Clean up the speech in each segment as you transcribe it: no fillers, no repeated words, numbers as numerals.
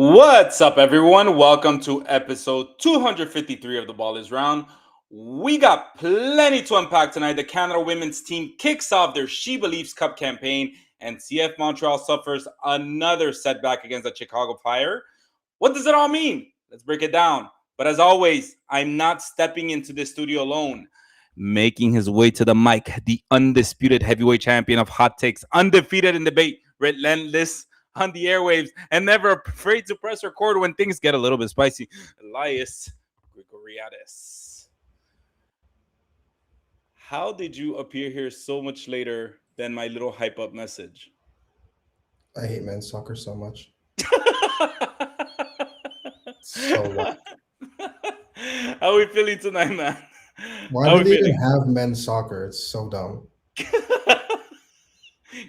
What's up, everyone? Welcome to episode 253 of The Ball is Round. We got plenty to unpack tonight. The Canada women's team kicks off their SheBelieves Cup campaign, and CF Montreal suffers another setback against the Chicago Fire. What does it all mean? Let's break it down. But as always, I'm not stepping into the studio alone. Making his way to the mic, the undisputed heavyweight champion of hot takes, undefeated in debate, relentless on the airwaves, and never afraid to press record when things get a little bit spicy. Elias Grigoriadis. How did you appear here so much later than my little hype up message? I hate men's soccer so much. So what? How are we feeling tonight, man? Why How are do we they even feeling? have men's soccer? It's so dumb.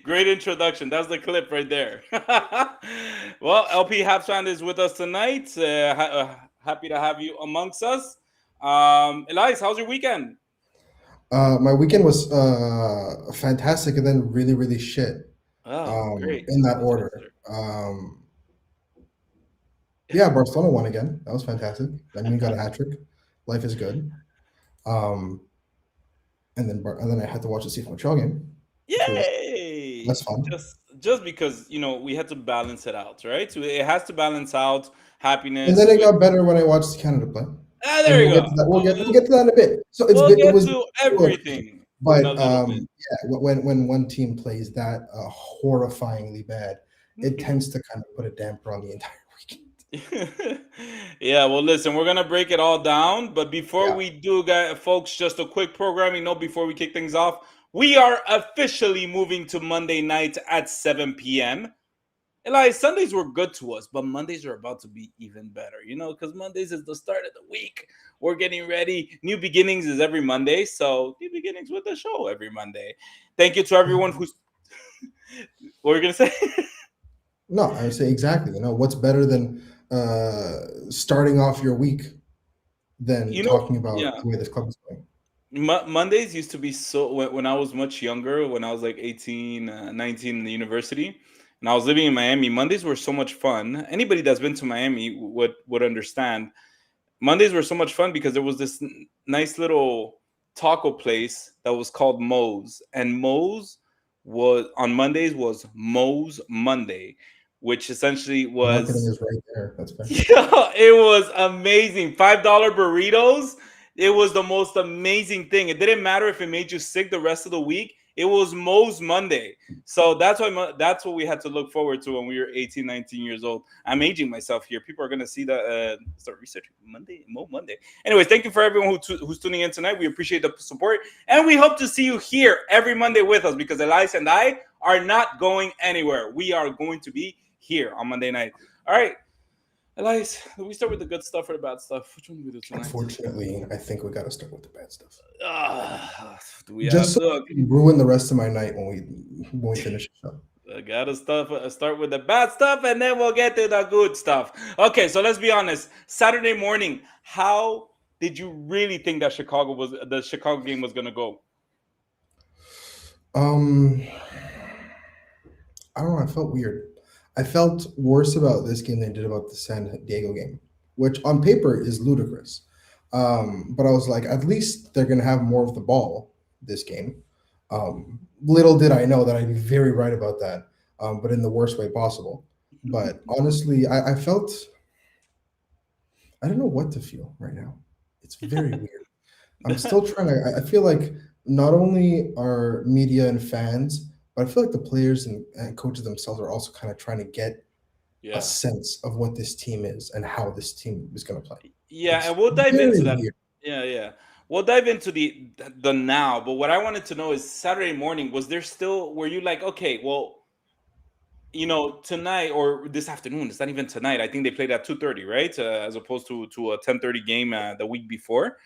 Great introduction. That's the clip right there. Well, LP Halfstand is with us tonight. Happy to have you amongst us. Elias, how's your weekend? My weekend was fantastic and then really, really shit. Oh, great. In that That's order. faster. Yeah, Barcelona won again. That was fantastic. I mean, got a hat trick. Life is good. Um, and then I had to watch the CF Montreal game, which was Yay! less fun. Just because we had to balance it out, right? So it has to balance out And happiness then it with. got better when I watched Canada play. And There you we'll get go. to that. We'll get to that in a bit. So We'll it get was to good. everything in a But little bit. yeah, when one team plays that horrifyingly bad, it tends to kind of put a damper on the entire weekend. Yeah, well, listen, we're gonna break it all down, but before Yeah. we do, guys, folks, just a quick programming note before we kick things off. We are officially moving to Monday nights at 7 p.m. Eli, Sundays were good to us, but Mondays are about to be even better, because Mondays is the start of the week. We're getting ready. New beginnings is every Monday, so new beginnings with the show every Monday. Thank you to everyone who's. What were you gonna say? No, I would say exactly. What's better than starting off your week than you know, talking about yeah. the way this club is going? Mondays used to be so when I was much younger, when I was like 18, 19 in the university, and I was living in Miami. Mondays were so much fun. Anybody that's been to Miami would understand. Mondays were so much fun because there was this nice little taco place that was called Moe's, and Moe's was on Mondays was Moe's Monday, which essentially Marketing was is right there. That's fair. yeah, it was amazing. $5 burritos. It was the most amazing thing. It didn't matter if it made you sick the rest of the week. It was Moe's Monday. So that's what we had to look forward to when we were 18, 19 years old. I'm aging myself here. People are going to see that start researching Mo Monday. Anyways, thank you for everyone who's tuning in tonight. We appreciate the support. And we hope to see you here every Monday with us because Elias and I are not going anywhere. We are going to be here on Monday night. All right. Elias, do we start with the good stuff or the bad stuff? Which one do we do tonight? Unfortunately, I think we got to start with the bad stuff. Do we have Just so to? we ruin the rest of my night when we finish the show. I gotta start with the bad stuff and then we'll get to the good stuff. Okay, so let's be honest. Saturday morning, how did you really think that the Chicago game was gonna go? Um, I don't know. I felt weird. I felt worse about this game than I did about the San Diego game, which on paper is ludicrous. But I was like, at least they're going to have more of the ball this game. Little did I know that I'd be very right about that, but in the worst way possible. But honestly, I felt, I don't know what to feel right now. It's very weird. I'm still trying to, I feel like not only are media and fans, but I feel like the players and coaches themselves are also kind of trying to get a Yeah, sense of what this team is and how this team is going to play. yeah, It's and we'll dive very into that. weird. Yeah, yeah, we'll dive into the now. But what I wanted to know is Saturday morning. Was there still? Were you like, okay, well, tonight or this afternoon? It's not even tonight. I think they played at 2:30, right? As opposed to a 10:30 game the week before.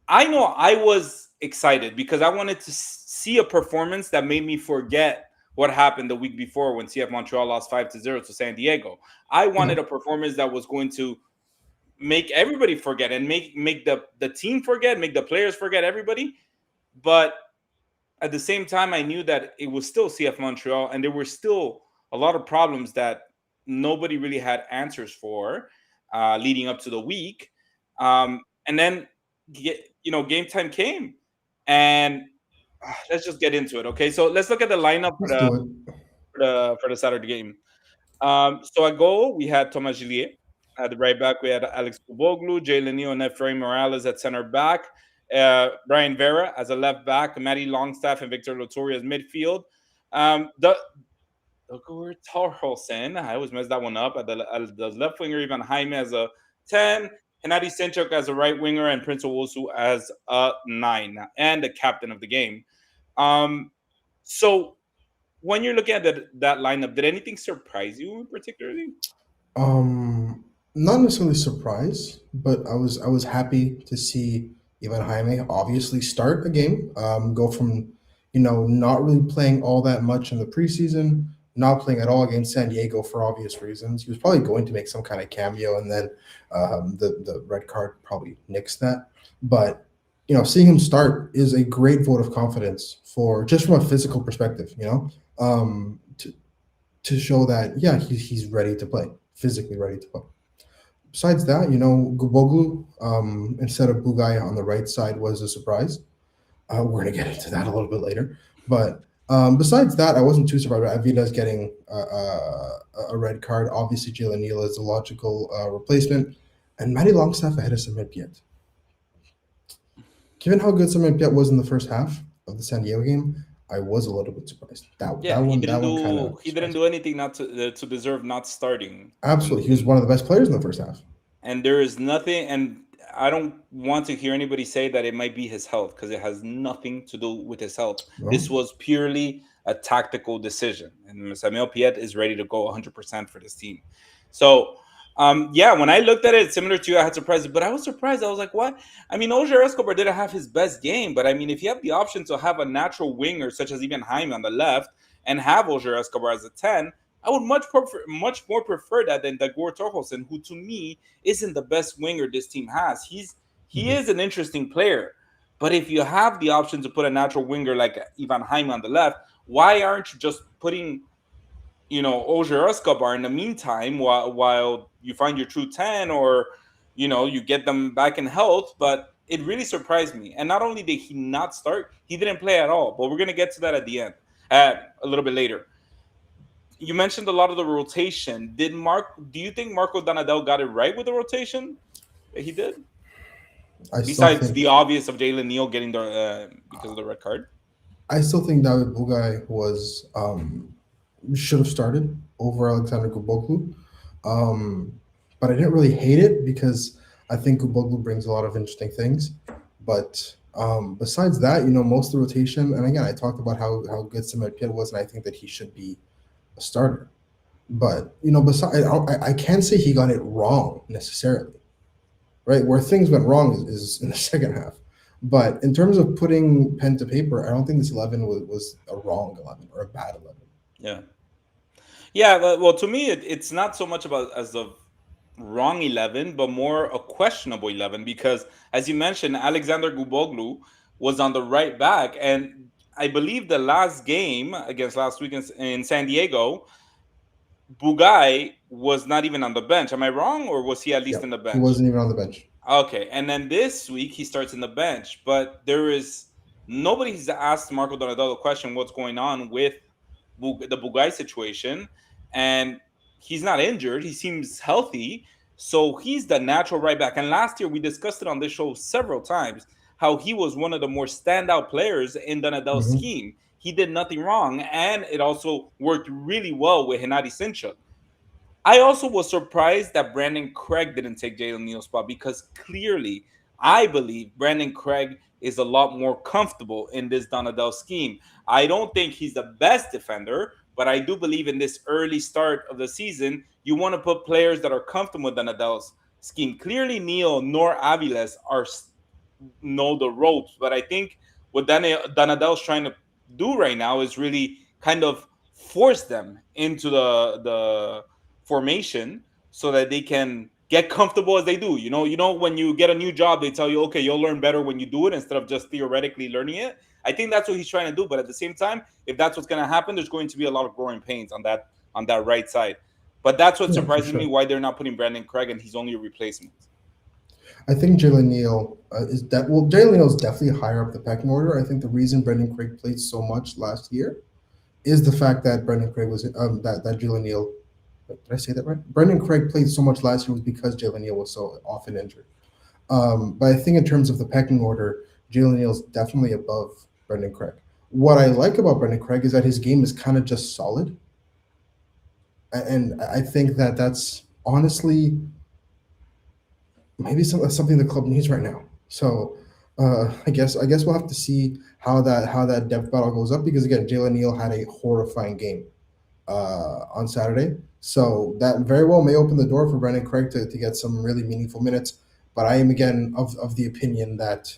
I know I was excited because I wanted to see a performance that made me forget what happened the week before when CF Montreal lost 5-0 to San Diego. I wanted Mhm. a performance that was going to make everybody forget and make the team forget, make the players forget everybody. But at the same time, I knew that it was still CF Montreal and there were still a lot of problems that nobody really had answers for leading up to the week. And then game time came, and let's just get into it. Okay, so let's look at the lineup Let's do it. for the Saturday game. So at goal, we had Thomas Gillier. At the right back, we had Alex Kuboglu, Jalen Neal, and Efrain Morales at center back. Brian Vera as a left back, Matty Longstaff and Victor Lotori as midfield. The Torholson, I always mess that one up. At the left winger, Ivan Jaime as a 10, Hennady Senchuk as a right winger, and Prince Owosu as a 9, and the captain of the game. Um, so when you're looking at that lineup, did anything surprise you particularly? Not necessarily surprised, but I was happy to see Ivan Jaime obviously start a game. Go from not really playing all that much in the preseason, not playing at all against San Diego for obvious reasons. He was probably going to make some kind of cameo, and then the red card probably nixed that. But seeing him start is a great vote of confidence for just from a physical perspective. To show that he's ready to play, physically ready to play. Besides that, Guboglu instead of Bugai on the right side was a surprise. We're gonna get into that a little bit later, but besides that, I wasn't too surprised. Avila's getting a red card. Obviously, Jalen Neal is a logical replacement, and Matty Longstaff ahead of Samir Piet. Given how good Samir Piet was in the first half of the San Diego game, I was a little bit surprised. That Yeah, that one that one kind of he didn't surprised do me. anything not to deserve not starting. Absolutely, he was one of the best players in the first half. And there is nothing, and I don't want to hear anybody say that it might be his health, because it has nothing to do with his health. No, This was purely a tactical decision, and Samuel Piet is ready to go 100% for this team. So yeah, when I looked at it, similar to you, I had surprised, but I was surprised. I was like, what? I mean, Oger Escobar didn't have his best game, but I mean, if you have the option to have a natural winger such as even Jaime on the left and have Oger Escobar as a 10, I would much more prefer that than Dagor Torholson, who to me isn't the best winger this team has. He Mhm. is an interesting player, but if you have the option to put a natural winger like Ivan Jaime on the left, why aren't you just putting Oger Escobar in the meantime while you find your true 10, or you get them back in health? But it really surprised me. And not only did he not start, he didn't play at all. But we're going to get to that at the end, a little bit later. You mentioned a lot of the rotation. Do you think Marco Donadel got it right with the rotation that he did? I still Besides think the obvious of Jalen Neal getting the because of the red card. I still think David Bugai was should have started over Alexander Kuboglu. Um, but I didn't really hate it because I think Kuboglu brings a lot of interesting things. But besides that, most of the rotation, and again, I talked about how good Samir Piet was, and I think that he should be a starter. But besides, I can't say he got it wrong necessarily. Right where things went wrong is in the second half. But in terms of putting pen to paper, I don't think this 11 was a wrong 11 or a bad 11. Yeah. Yeah, well, to me, it's not so much about as the wrong 11, but more a questionable 11, because, as you mentioned, Alexander Guboglu was on the right back. And I believe the last game against last week in San Diego, Bugai was not even on the bench. Am I wrong, or was he at least Yeah, in the he bench? wasn't even on the bench. Okay, and then this week he starts in the bench, but there is nobody's asked Marco Donadel the question what's going on with the Bugai situation, and he's not injured. He seems healthy, so he's the natural right back. And last year we discussed it on this show several times how he was one of the more standout players in Donadel's Hmm. scheme. He did nothing wrong, and it also worked really well with Hennady Sinchuk. I also was surprised that Brandon Craig didn't take Jalen Neal's spot, because clearly I believe Brandon Craig is a lot more comfortable in this Donadel scheme. I don't think he's the best defender, but I do believe in this early start of the season, you want to put players that are comfortable with Donadel's scheme. Clearly, Neal nor Aviles know the ropes, but I think what Donadel's trying to do right now is really kind of force them into the formation so that they can get comfortable as they do. When you get a new job, they tell you, okay, you'll learn better when you do it instead of just theoretically learning it. I think that's what he's trying to do. But at the same time, if that's what's going to happen, there's going to be a lot of growing pains on that right side. But that's what Yeah, for surprises me, sure. why they're not putting Brandon Craig and he's only a replacement. I think Jalen Neal is that well. Jalen Neal is definitely higher up the pecking order. I think the reason Brendan Craig played so much last year is the fact that Brendan Craig was that Jalen Neal. Did I say that right? Brendan Craig played so much last year was because Jalen Neal was so often injured. But I think in terms of the pecking order, Jalen Neal's definitely above Brendan Craig. What I like about Brendan Craig is that his game is kind of just solid, and I think that that's honestly maybe something the club needs right now. So I guess we'll have to see how that depth battle goes up because again, Jalen Neal had a horrifying game on Saturday. So that very well may open the door for Brendan Craig to get some really meaningful minutes. But I am again of the opinion that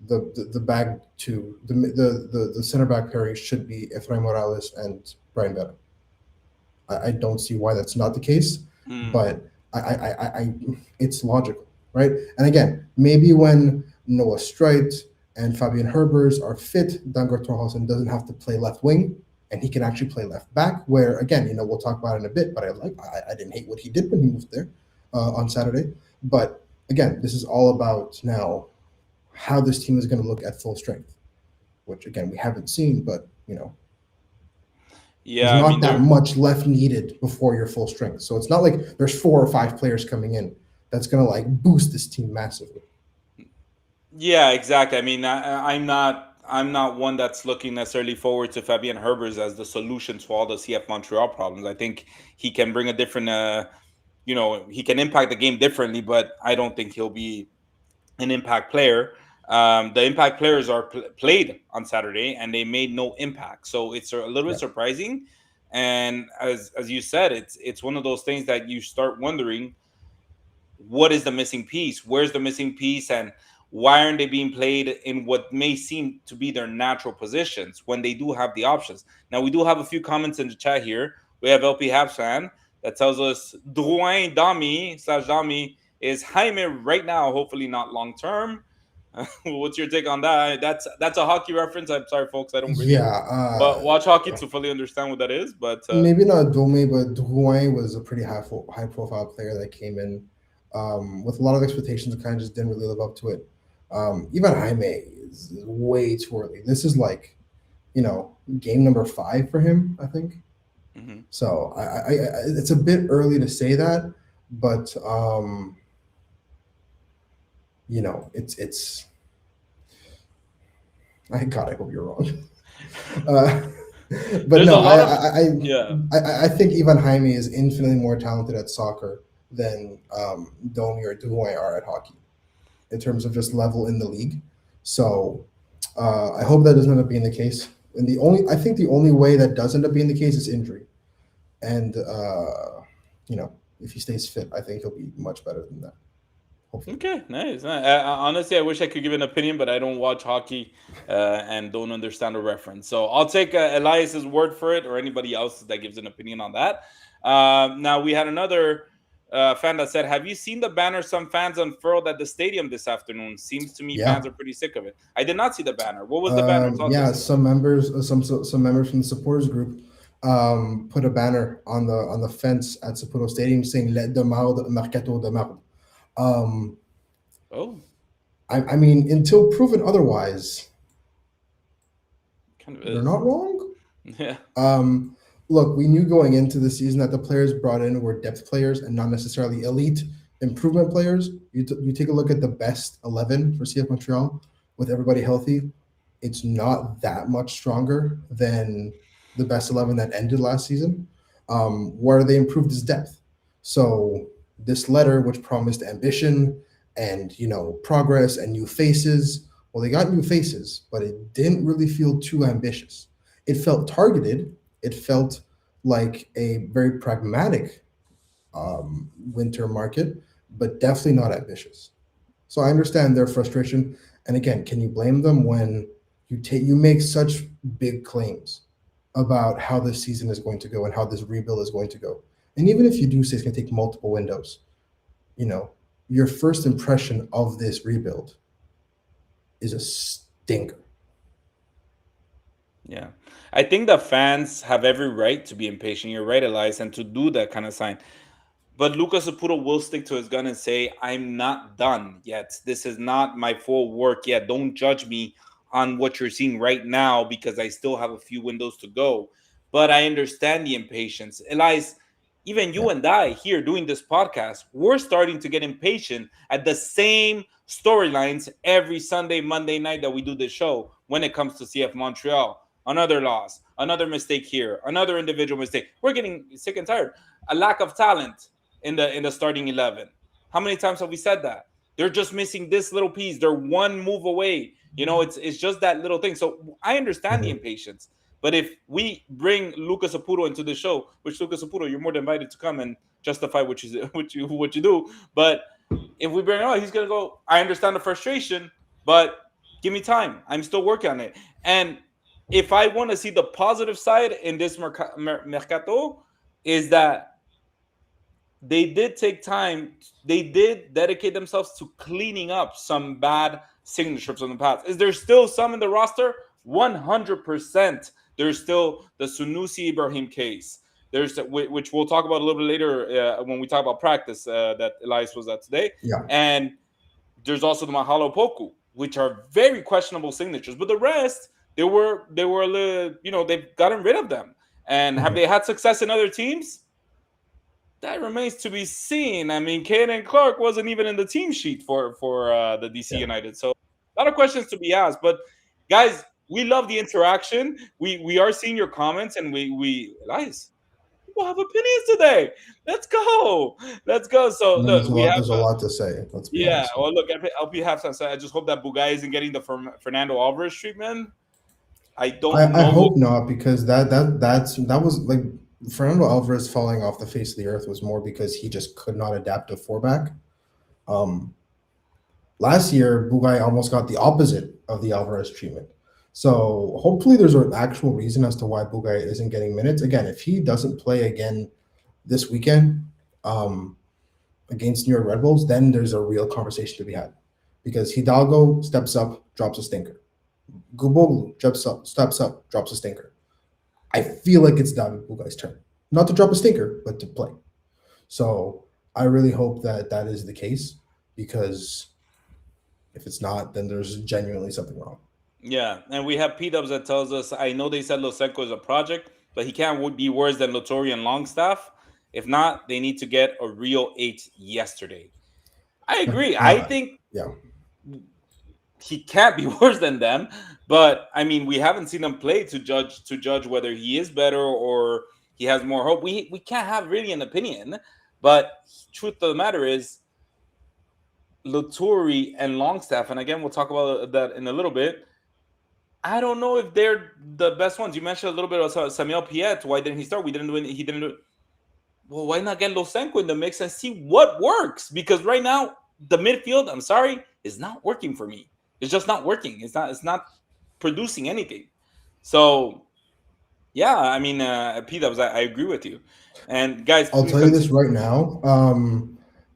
the bag two the center back pairing should be Efrain Morales and Brian Vera. I don't see why that's not the case, Mm. but it's logical, right? And again, maybe when Noah Streit and Fabian Herbers are fit, Dangar Torhausen doesn't have to play left wing, and he can actually play left back. Where again, we'll talk about it in a bit, but I didn't hate what he did when he moved there on Saturday. But again, this is all about now how this team is going to look at full strength, which again we haven't seen, but there's Yeah, I not mean that they're much left needed before your full strength. So it's not like there's 4 or 5 players coming in that's gonna like boost this team massively. yeah, exactly. I mean, I'm not one that's looking necessarily forward to Fabian Herbers as the solution to all the CF Montreal problems. I think he can bring a different he can impact the game differently, but I don't think he'll be an impact player. The impact players are played on Saturday and they made no impact, so it's a little bit Yeah, surprising. And as you said, it's one of those things that you start wondering what is the missing piece, where's the missing piece, and why aren't they being played in what may seem to be their natural positions when they do have the options. Now we do have a few comments in the chat here. We have LP Habs fan that tells us Drouin Dami slash Dami is Jaime right now, hopefully not long term. What's your take on that? That's a hockey reference. I'm sorry, folks. I don't really yeah. watch hockey to fully understand what that is, but Maybe not Dome, but Drouin was a pretty high profile player that came in with a lot of expectations and kind of just didn't really live up to it. Even Jaime is way too early. This is like game number 5 for him, I think. mhm. So it's a bit early to say that, but it's I hope you're wrong. Uh, but There's a no, lot of yeah. I think Ivan Jaime is infinitely more talented at soccer than Domi or Duhoy are at hockey in terms of just level in the league. So I hope that doesn't end up being the case. And I think the only way that does end up being the case is injury. And you know, if he stays fit, I think he'll be much better than that. Hopefully. Okay, nice. Honestly, I wish I could give an opinion, but I don't watch hockey and don't understand the reference. So I'll take Elias's word for it, or anybody else that gives an opinion on that. Now we had another fan that said, "Have you seen the banner some fans unfurled at the stadium this afternoon? Seems to me Yeah. fans are pretty sick of it." I did not see the banner. What was the banner? Talk to Yeah, us about some members, some members from the supporters group, put a banner on the fence at Saputo Stadium saying "Let de marde, Mercato de marde." Um, it. Oh, I mean, until proven otherwise, kind of they're is. not wrong. Yeah. Um, Look, we knew going into the season that the players brought in were depth players and not necessarily elite improvement players. You take a look at the best 11 for CF Montreal with everybody healthy. It's not that much stronger than the best 11 that ended last season. Where they improved is depth. So this letter, which promised ambition and progress and new faces, well, they got new faces, but it didn't really feel too ambitious. It felt targeted. It felt like a very pragmatic winter market, but definitely not ambitious. So I understand their frustration. And again, can you blame them when you make such big claims about how this season is going to go and how this rebuild is going to go? And even if you do say it's going to take multiple windows, you know, your first impression of this rebuild is a stinker. Yeah. I think the fans have every right to be impatient. You're right, Elias, and to do that kind of sign. But Lucas Saputo will stick to his gun and say, I'm not done yet. This is not my full work yet. Don't judge me on what you're seeing right now because I still have a few windows to go. But I understand the impatience. Elias, even Yeah, you and I here doing this podcast, we're starting to get impatient at the same storylines every Sunday, Monday night that we do this show when it comes to CF Montreal. Another loss, another mistake here, another individual mistake. We're getting sick and tired. A lack of talent in the starting 11. How many times have we said that? They're just missing this little piece. They're one move away. It's just that little thing. So I understand the hmm, impatience. But if we bring Lucas Apuro into the show, which Lucas Apuro, you're more than invited to come and justify what you what you do. But if we bring him out, he's gonna go. I understand the frustration, but give me time. I'm still working on it. And if I want to see the positive side in this mercato, is that they did take time. They did dedicate themselves to cleaning up some bad signatures from the past. Is there still some in the roster? 100%. There's still the Sunusi Ibrahim case. There's which we'll talk about a little bit later when we talk about practice that Elias was at today. yeah, And there's also the Mahalo Poku, which are very questionable signatures. But the rest, they were a little, they've gotten rid of them. And have hmm, they had success in other teams? That remains to be seen. I mean, Caden Clark wasn't even in the team sheet for the DC yeah. United. So a lot of questions to be asked. But guys, we love the interaction. We are seeing your comments, and we guys, people have opinions today. Let's go. Let's go. So No, look, we have there's a lot to say. Let's be yeah. honest. Well, look, I hope you have some. I just hope that Bugai isn't getting the Fernando Alvarez treatment. I don't I know what. hope not, because that was like Fernando Alvarez falling off the face of the earth was more because he just could not adapt to four back. Um, Last year, Bugai almost got the opposite of the Alvarez treatment. So hopefully, there's an actual reason as to why Bugai isn't getting minutes. Again, if he doesn't play again this weekend um, against New York Red Bulls, then there's a real conversation to be had, because Hidalgo steps up, drops a stinker. Guboglu steps up, drops a stinker. I feel like it's David Bugai's turn, not to drop a stinker, but to play. So I really hope that that is the case, because if it's not, then there's genuinely something wrong. Yeah, and we have P Dubs that tells us, I know they said Losenko is a project, but he can't be worse than Lotori and Longstaff. If not, they need to get a real eight yesterday. I agree. I Uh, think yeah, he can't be worse than them, but I mean, we haven't seen him play to judge whether he is better or he has more hope. We can't have really an opinion, but truth of the matter is, Lotori and Longstaff, and again, we'll talk about that in a little bit. I don't know if they're the best ones. You mentioned a little bit of Samuel Piet. Why didn't he start? We didn't do it. He didn't do it. Well, why not get Losenko in the mix and see what works? Because right now, the midfield, I'm sorry, is not working for me. It's just not working. It's not producing anything. So yeah, I mean, P Dubs, I agree with you. And guys, I'll please tell you this continue. right now.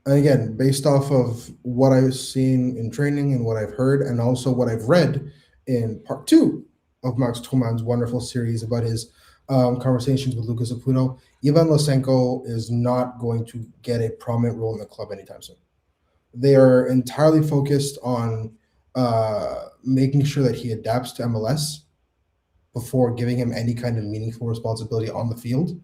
And again, based off of what I've seen in training and what I've heard, and also what I've read in part two of Max Truman's wonderful series about his conversations with Lucas Apuno, Ivan Losenko is not going to get a prominent role in the club anytime soon. They are entirely focused on making sure that he adapts to MLS before giving him any kind of meaningful responsibility on the field.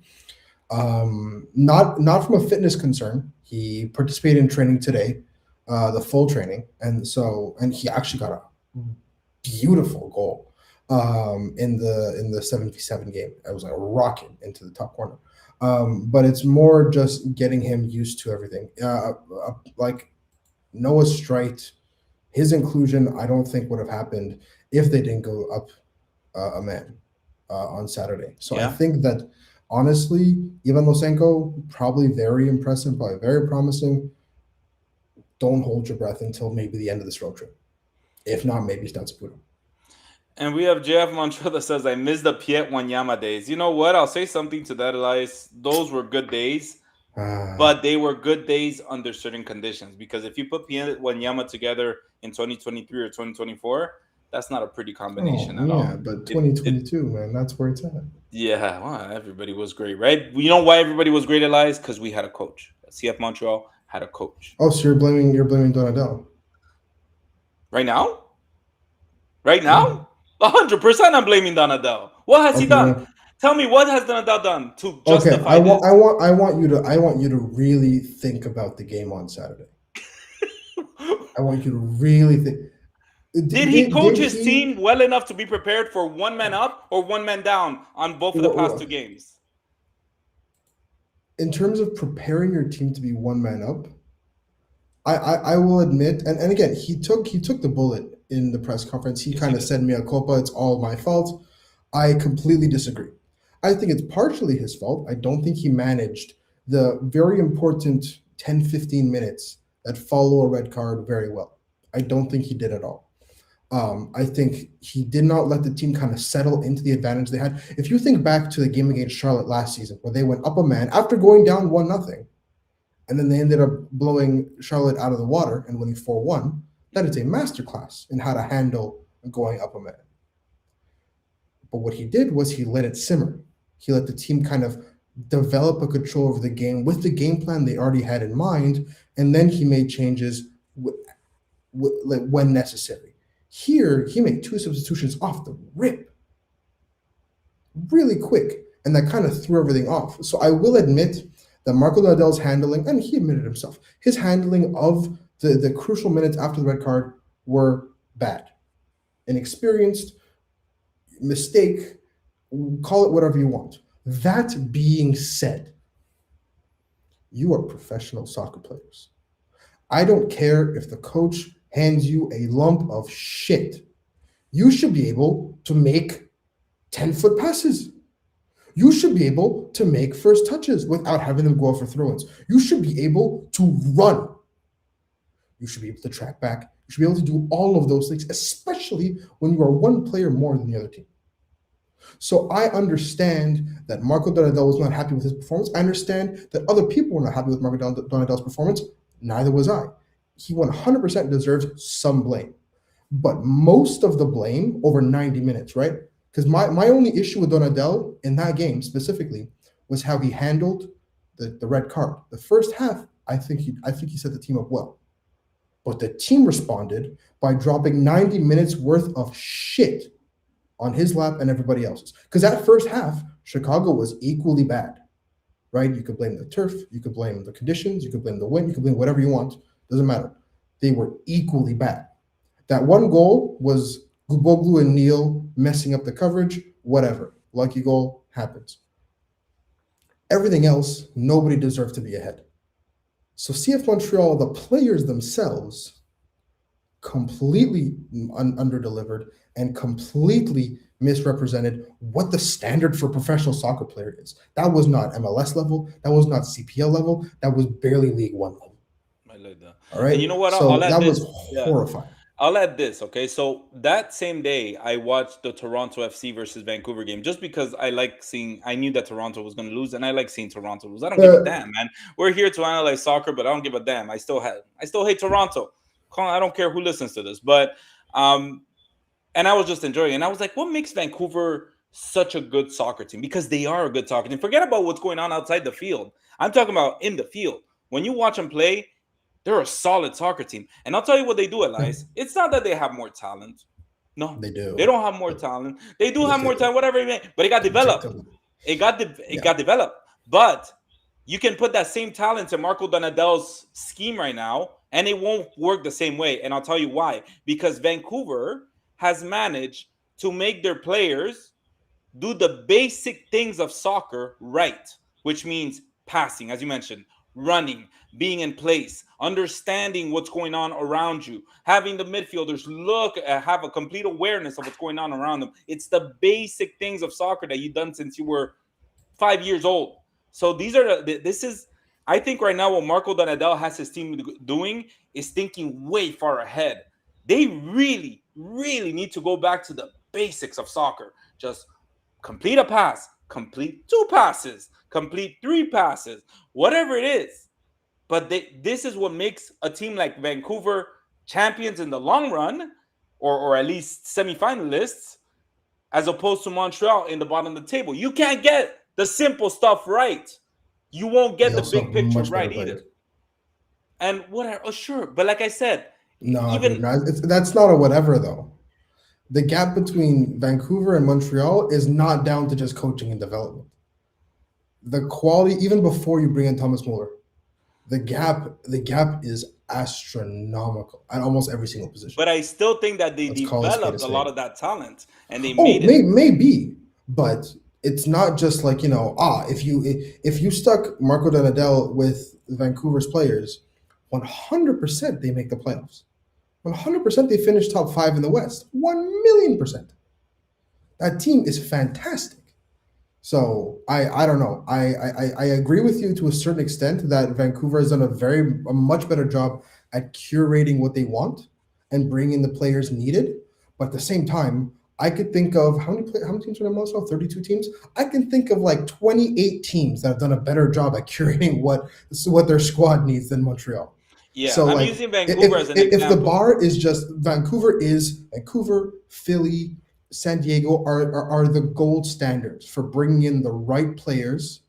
Not from a fitness concern. He participated in training today, the full training, and he actually got a beautiful goal in the 77 game. It was like a rocket into the top corner. But it's more just getting him used to everything. Like Noah Strite, his inclusion, I don't think would have happened if they didn't go up a man on Saturday. So I Yeah. think that honestly, Ivan Losenko, probably very impressive, probably very promising. Don't hold your breath until maybe the end of this road trip. If not, maybe Statsputo. And we have JF Montreal that says, I miss the Piet Wanyama days. You know what? I'll say something to that, Elias. Those were good days, Ah, but they were good days under certain conditions. Because if you put Piet Wanyama together in 2023 or 2024, That's not a pretty Oh combination at yeah, all. but It 2022, man, that's where it's at. Yeah, well, everybody was great, right? You know why everybody was great, Elias? Because we had a coach. CF Montreal had a coach. Oh, so you're blaming Donadell? Right now, right now, Yeah. 100%. I'm blaming Donadell. What has he Okay. done? No. Tell me, what has Donadell done to Okay. justify this? I want you to really think about the game on Saturday. I want you to really think. Did he coach Did his he? team well enough to be prepared for one man up or one man down on both of the past two games? In terms of preparing your team to be one man up, I will admit, and again, he took the bullet in the press conference. He Yes, he kind of did. said mea culpa, it's all my fault. I completely disagree. I think it's partially his fault. I don't think he managed the very important 10-15 minutes that follow a red card very well. I don't think he did at all. I think he did not let the team kind of settle into the advantage they had. If you think back to the game against Charlotte last season, where they went up a man after going down 1-0, and then they ended up blowing Charlotte out of the water and winning 4-1. That is a masterclass in how to handle going up a man. But what he did was he let it simmer. He let the team kind of develop a control over the game with the game plan they already had in mind, and then he made changes when necessary. Here, he made two substitutions off the rip, really quick, and that kind of threw everything off. So I will admit that Marco Nadel's handling, and he admitted himself, his handling of the crucial minutes after the red card were bad. Inexperienced, mistake, call it whatever you want. That being said, you are professional soccer players. I don't care if the coach hands you a lump of shit. You should be able to make 10-foot passes. You should be able to make first touches without having them go out for throw-ins. You should be able to run. You should be able to track back. You should be able to do all of those things, especially when you are one player more than the other team. So I understand that Marco Donadel was not happy with his performance. I understand that other people were not happy with Marco Donadel's performance. Neither was I. He 100% deserves some blame. But most of the blame over 90 minutes, right? Because my only issue with Donadel in that game specifically was how he handled the red card. The first half, I think he set the team up well. But the team responded by dropping 90 minutes worth of shit on his lap and everybody else's. Because that first half, Chicago was equally bad, right? You could blame the turf, you could blame the conditions, you could blame the wind, you could blame whatever you want. Doesn't matter. They were equally bad. That one goal was Guboglu and Neal messing up the coverage, whatever. Lucky goal happens. Everything else, nobody deserved to be ahead. So CF Montreal, the players themselves, completely underdelivered and completely misrepresented what the standard for a professional soccer player is. That was not MLS level. That was not CPL level. That was barely League One level. I like that. All And right. you know what? I'll So add that was this. Yeah. horrifying. I'll add this, okay? So that same day, I watched the Toronto FC versus Vancouver game just because I knew that Toronto was going to lose, and I like seeing Toronto lose. I don't give a Uh, damn, man. We're here to analyze soccer, but I don't give a damn. I still hate Toronto. I don't care who listens to this, but and I was just enjoying it. And I was like, what makes Vancouver such a good soccer team? Because they are a good soccer team. Forget about what's going on outside the field. I'm talking about in the field. When you watch them play, they're a solid soccer team. And I'll tell you what they do, yeah, Elias. It's not that they have more talent. No, they they do. don't have more But talent. They do yes, have they more do. talent, whatever it may, but it got developed. Objectively, It yeah. got developed. But you can put that same talent in Marco Donadel's scheme right now, and it won't work the same way. And I'll tell you why. Because Vancouver has managed to make their players do the basic things of soccer right, which means passing, as you mentioned, running, being in place, understanding what's going on around you, having the midfielders have a complete awareness of what's going on around them. It's the basic things of soccer that you've done since you were 5 years old. So this is, I think right now what Marco Donadel has his team doing is thinking way far ahead. They really, really need to go back to the basics of soccer. Just complete a pass, complete two passes, complete three passes, whatever it is. But this is what makes a team like Vancouver champions in the long run, or at least semifinalists, as opposed to Montreal in the bottom of the table. You can't get the simple stuff right. You won't They get the also big have picture much better right either. players. And what? Oh, sure, but like I said, No, dude, even no, that's not a whatever though. The gap between Vancouver and Montreal is not down to just coaching and development. The quality, even before you bring in Thomas Muller, the gap is astronomical at almost every single position. but I still think that they Let's call a spade a developed a lot spade. of that talent and they Oh, made it. maybe, but it's not just like if you stuck Marco Donadel with Vancouver's players, 100% they make the playoffs. 100% they finish top five in the West. 1,000,000%. That team is fantastic. So I don't know. I agree with you to a certain extent that Vancouver has done a much better job at curating what they want and bringing the players needed. But at the same time, I could think of how many teams are in Montreal? 32 teams. I can think of like 28 teams that have done a better job at curating what their squad needs than Montreal. Yeah, So I'm like using Vancouver as if an if the example bar is just Vancouver, Philly, San Diego are the gold standards for bringing in the right players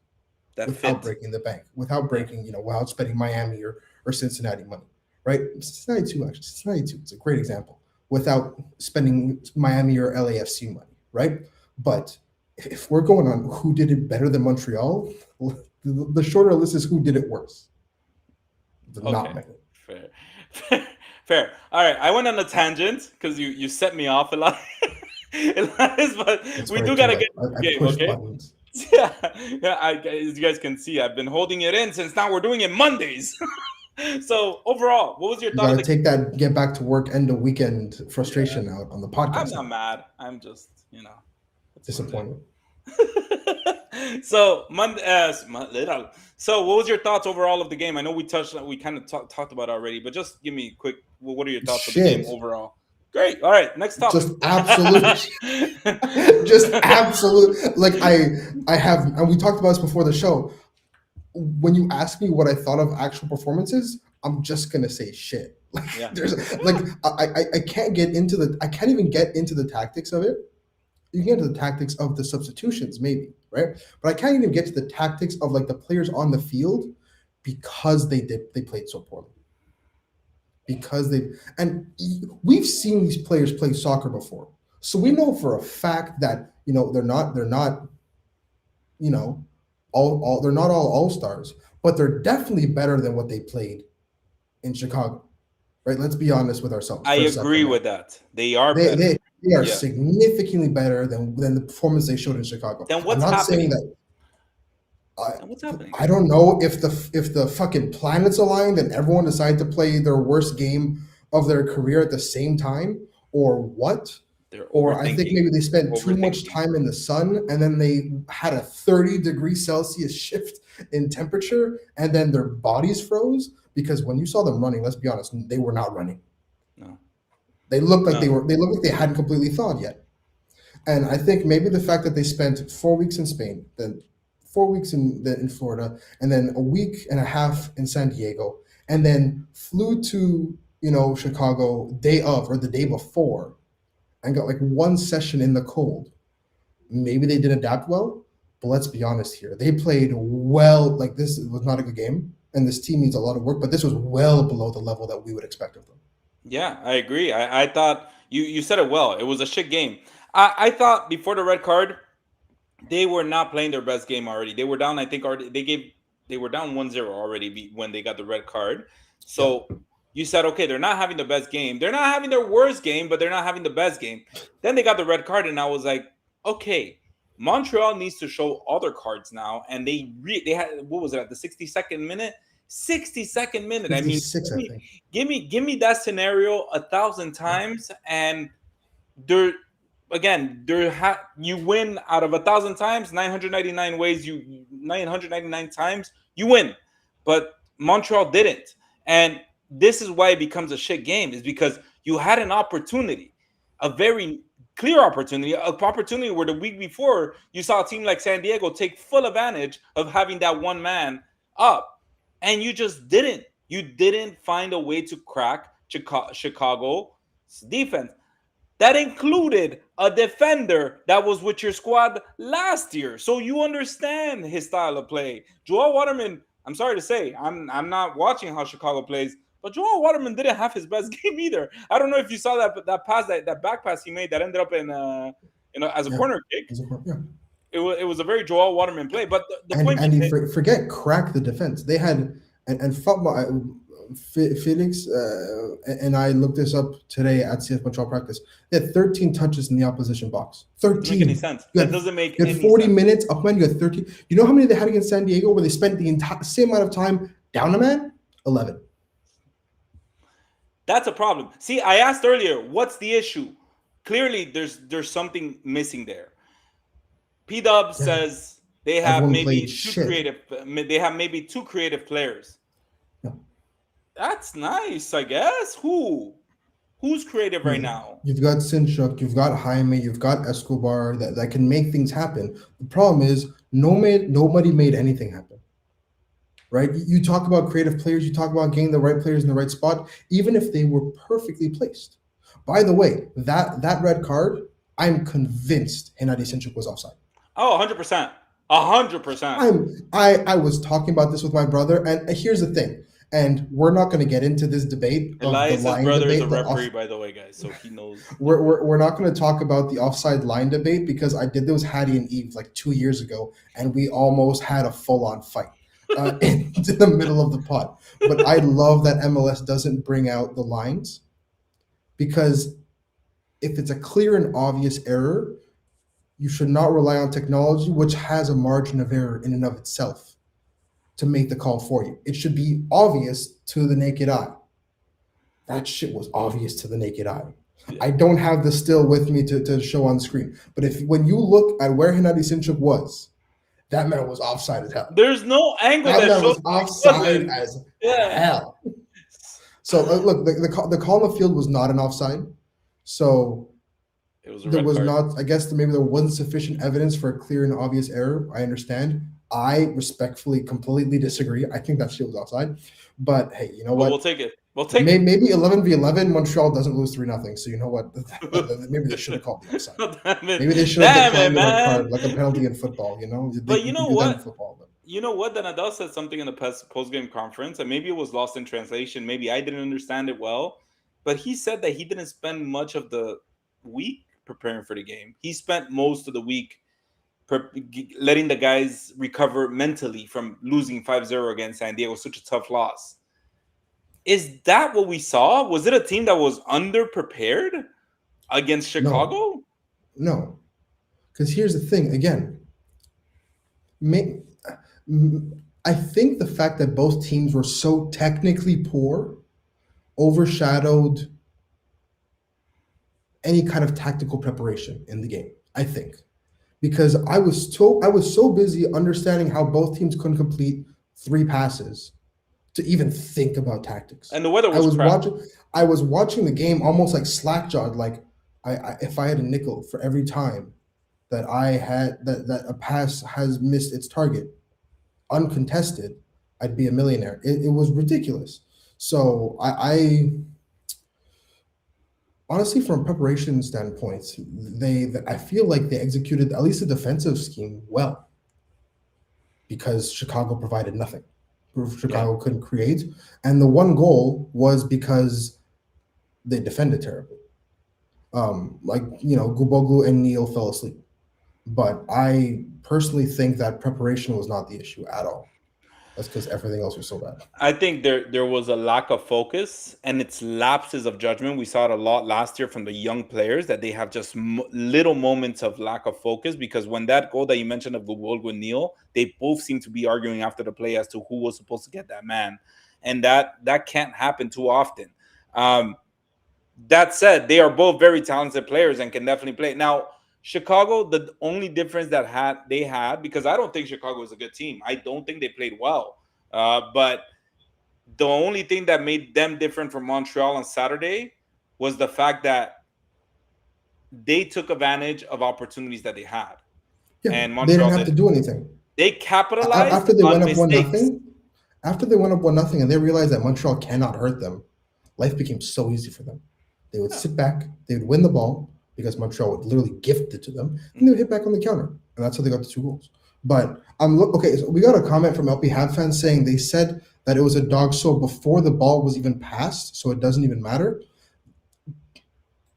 that without fit. breaking the bank, Yeah. without spending Miami or Cincinnati money, right? Cincinnati too, actually. Cincinnati too. It's a great example. Without spending Miami or LAFC money, right? But if we're going on who did it better than Montreal, the shorter list is who did it worse. Not Okay. many. Fair. Fair. All right. I went on a tangent because you set me off a lot. Elias, but That's we what I do do. gotta get to I the game, push okay? buttons. Yeah, yeah. As you guys can see, I've been holding it in since now we're doing it Mondays. So overall, what was your You thought of got to the? take that get back to work end of weekend Yeah, frustration out on the I'm podcast not now. mad. I'm just that's what it Disappointed. is. So Monday, so what was your thoughts overall of the game? I know we kind of talked about it already, but just give me a quick. What are your thoughts of the game Shit. overall? Great. All right, next topic. Just absolute just absolute like I have and we talked about this before the show. When you ask me what I thought of actual performances, I'm just gonna say shit. Like Yeah. there's like I can't get into I can't even get into the tactics of it. You can get into the tactics of the substitutions, maybe, right? But I can't even get to the tactics of like the players on the field because they played so poorly. Because they and we've seen these players play soccer before, so we Yeah. know for a fact that they're not you know all they're not all stars, but they're definitely better than what they played in Chicago, right? Let's be honest with ourselves I for a agree second now. with that. They are They better. they, they are Yeah. significantly better than the performance they showed in Chicago. Then I'm what's not saying happening? that I Then what's happening? I don't know if the fucking planets aligned and everyone decided to play their worst game of their career at the same time or what. They're Or I think overthinking. maybe they They're spent too much overthinking. time in the sun and then they had a 30-degree Celsius shift in temperature and then their bodies froze because when you saw them running, let's be honest, they were not running. No. They looked like No. they looked like they hadn't completely thawed yet. And I think maybe the fact that they spent 4 weeks in Spain, then 4 weeks in Florida, and then a week and a half in San Diego, and then flew to Chicago day of or the day before, and got like one session in the cold. Maybe they didn't adapt well, but let's be honest here. They played well. Like this was not a good game, and this team needs a lot of work. But this was well below the level that we would expect of them. Yeah, I agree. I thought you said it well. It was a shit game. I thought before the red card, they were not playing their best game already. They were down, I think already they were down 1-0 already when they got the red card. Yeah, So you said, okay, they're not having the best game. They're not having their worst game, but they're not having the best game. Then they got the red card, and I was like, okay, Montreal needs to show other cards now. And they had, what was it, at the 62nd minute? 62nd minute. I mean, 56, give I me think. give me that scenario 1,000 times, and there you win out of 1,000 times, 999 ways, you 999 times you win, but Montreal didn't. And this is why it becomes a shit game, is because you had an opportunity, a very clear opportunity, a opportunity where the week before you saw a team like San Diego take full advantage of having that one man up, and you just didn't. You didn't find a way to crack Chicago's defense. That included a defender that was with your squad last year. So you understand his style of play. Joel Waterman, I'm sorry to say, I'm not watching how Chicago plays, but Joel Waterman didn't have his best game either. I don't know if you saw that pass, that back pass he made that ended up in as a Yeah, corner kick. yeah. It was a very Joel Waterman play. But the And point being, forget crack the defense. They had and Felix and I looked this up today at CF Montreal practice. They had 13 touches in the opposition box. doesn't make any 13. sense. That doesn't make You had any 40 sense. minutes up man. You had 13. You know how many they had against San Diego where they spent the entire same amount of time down a man? 11. That's a problem. See, I asked earlier, what's the issue? Clearly, there's something missing there. P Dub Yeah. says they have Everyone played maybe two shit. creative. They have maybe two creative players. Yeah. That's nice, I guess. Who's creative right Yeah. now? You've got Sinchuk, you've got Jaime, you've got Escobar that can make things happen. The problem is nobody made anything happen. Right? You talk about creative players, you talk about getting the right players in the right spot, even if they were perfectly placed. By the way, that red card, I'm convinced Hennady Sinchuk was offside. Oh, 100%. 100%. I was talking about this with my brother, and here's the thing, and we're not going to get into this debate of the Elias's line brother is a debate. referee, by the way, guys, so he knows. We're not going to talk about the offside line debate because I did this with Hattie and Eve like 2 years ago, and we almost had a full-on fight into the middle of the pot. But I love that MLS doesn't bring out the lines because if it's a clear and obvious error, you should not rely on technology, which has a margin of error in and of itself, to make the call for you. It should be obvious to the naked eye. That shit was obvious to the naked eye. Yeah. I don't have the still with me to show on screen. But when you look at where Hennady Sinchuk was, that man was offside as hell. There's no angle That that man shows was offside wasn't. as Yeah. hell. So look, the call on the field was not an offside. So It was a there red was card. not. I guess maybe there wasn't sufficient evidence for a clear and obvious error. I understand. I respectfully, completely disagree. I think that shit was offside. But hey, you know But what? we'll take it. We'll take it. Maybe 11v11, Montreal doesn't lose 3-0. So you know what? Maybe they should have called the offside. Damn it. Maybe they should have Damn it, declined the red man. card like a penalty in football. You know, But you you can know do that in what? football. But You know what? Then Adele said something in the post game conference, and maybe it was lost in translation. Maybe I didn't understand it well. But he said that he didn't spend much of the week preparing for the game. He spent most of the week letting the guys recover mentally from losing 5-0 against San Diego, such a tough loss. Is that what we saw? Was it a team that was underprepared against Chicago? no, because here's the thing. Again, I think the fact that both teams were so technically poor overshadowed any kind of tactical preparation in the game. I think because I was so busy understanding how both teams couldn't complete 3 passes to even think about tactics. And the weather was crap. I was watching the game almost like slack-jawed. Like if I had a nickel for every time that I had that a pass has missed its target uncontested, I'd be a millionaire. It was ridiculous. So I honestly, from a preparation standpoint, I feel like they executed at least the defensive scheme well because Chicago provided nothing. Chicago couldn't create, and the one goal was because they defended terribly. Guboglu and Neal fell asleep, but I personally think that preparation was not the issue at all. That's because everything else was so bad. I think there was a lack of focus and it's lapses of judgment. We saw it a lot last year from the young players that they have just little moments of lack of focus because when that goal that you mentioned of Guboglu and Neal, they both seem to be arguing after the play as to who was supposed to get that man, and that can't happen too often. That said, they are both very talented players and can definitely play. Now, Chicago, the only difference that they had, because I don't think Chicago is a good team. I don't think they played well. But the only thing that made them different from Montreal on Saturday was the fact that they took advantage of opportunities that they had. Yeah, And they Montreal didn't have to do anything. They capitalized After they on went up mistakes. 1-0. After they went up 1-0 and they realized that Montreal cannot hurt them, life became so easy for them. They would Yeah. sit back, they would win the ball because Montreal would literally gift it to them, and they would Mhm. hit back on the counter, and that's how they got the two goals. But okay. So we got a comment from LP Hab fans saying they said that it was a dog so before the ball was even passed, so it doesn't even matter.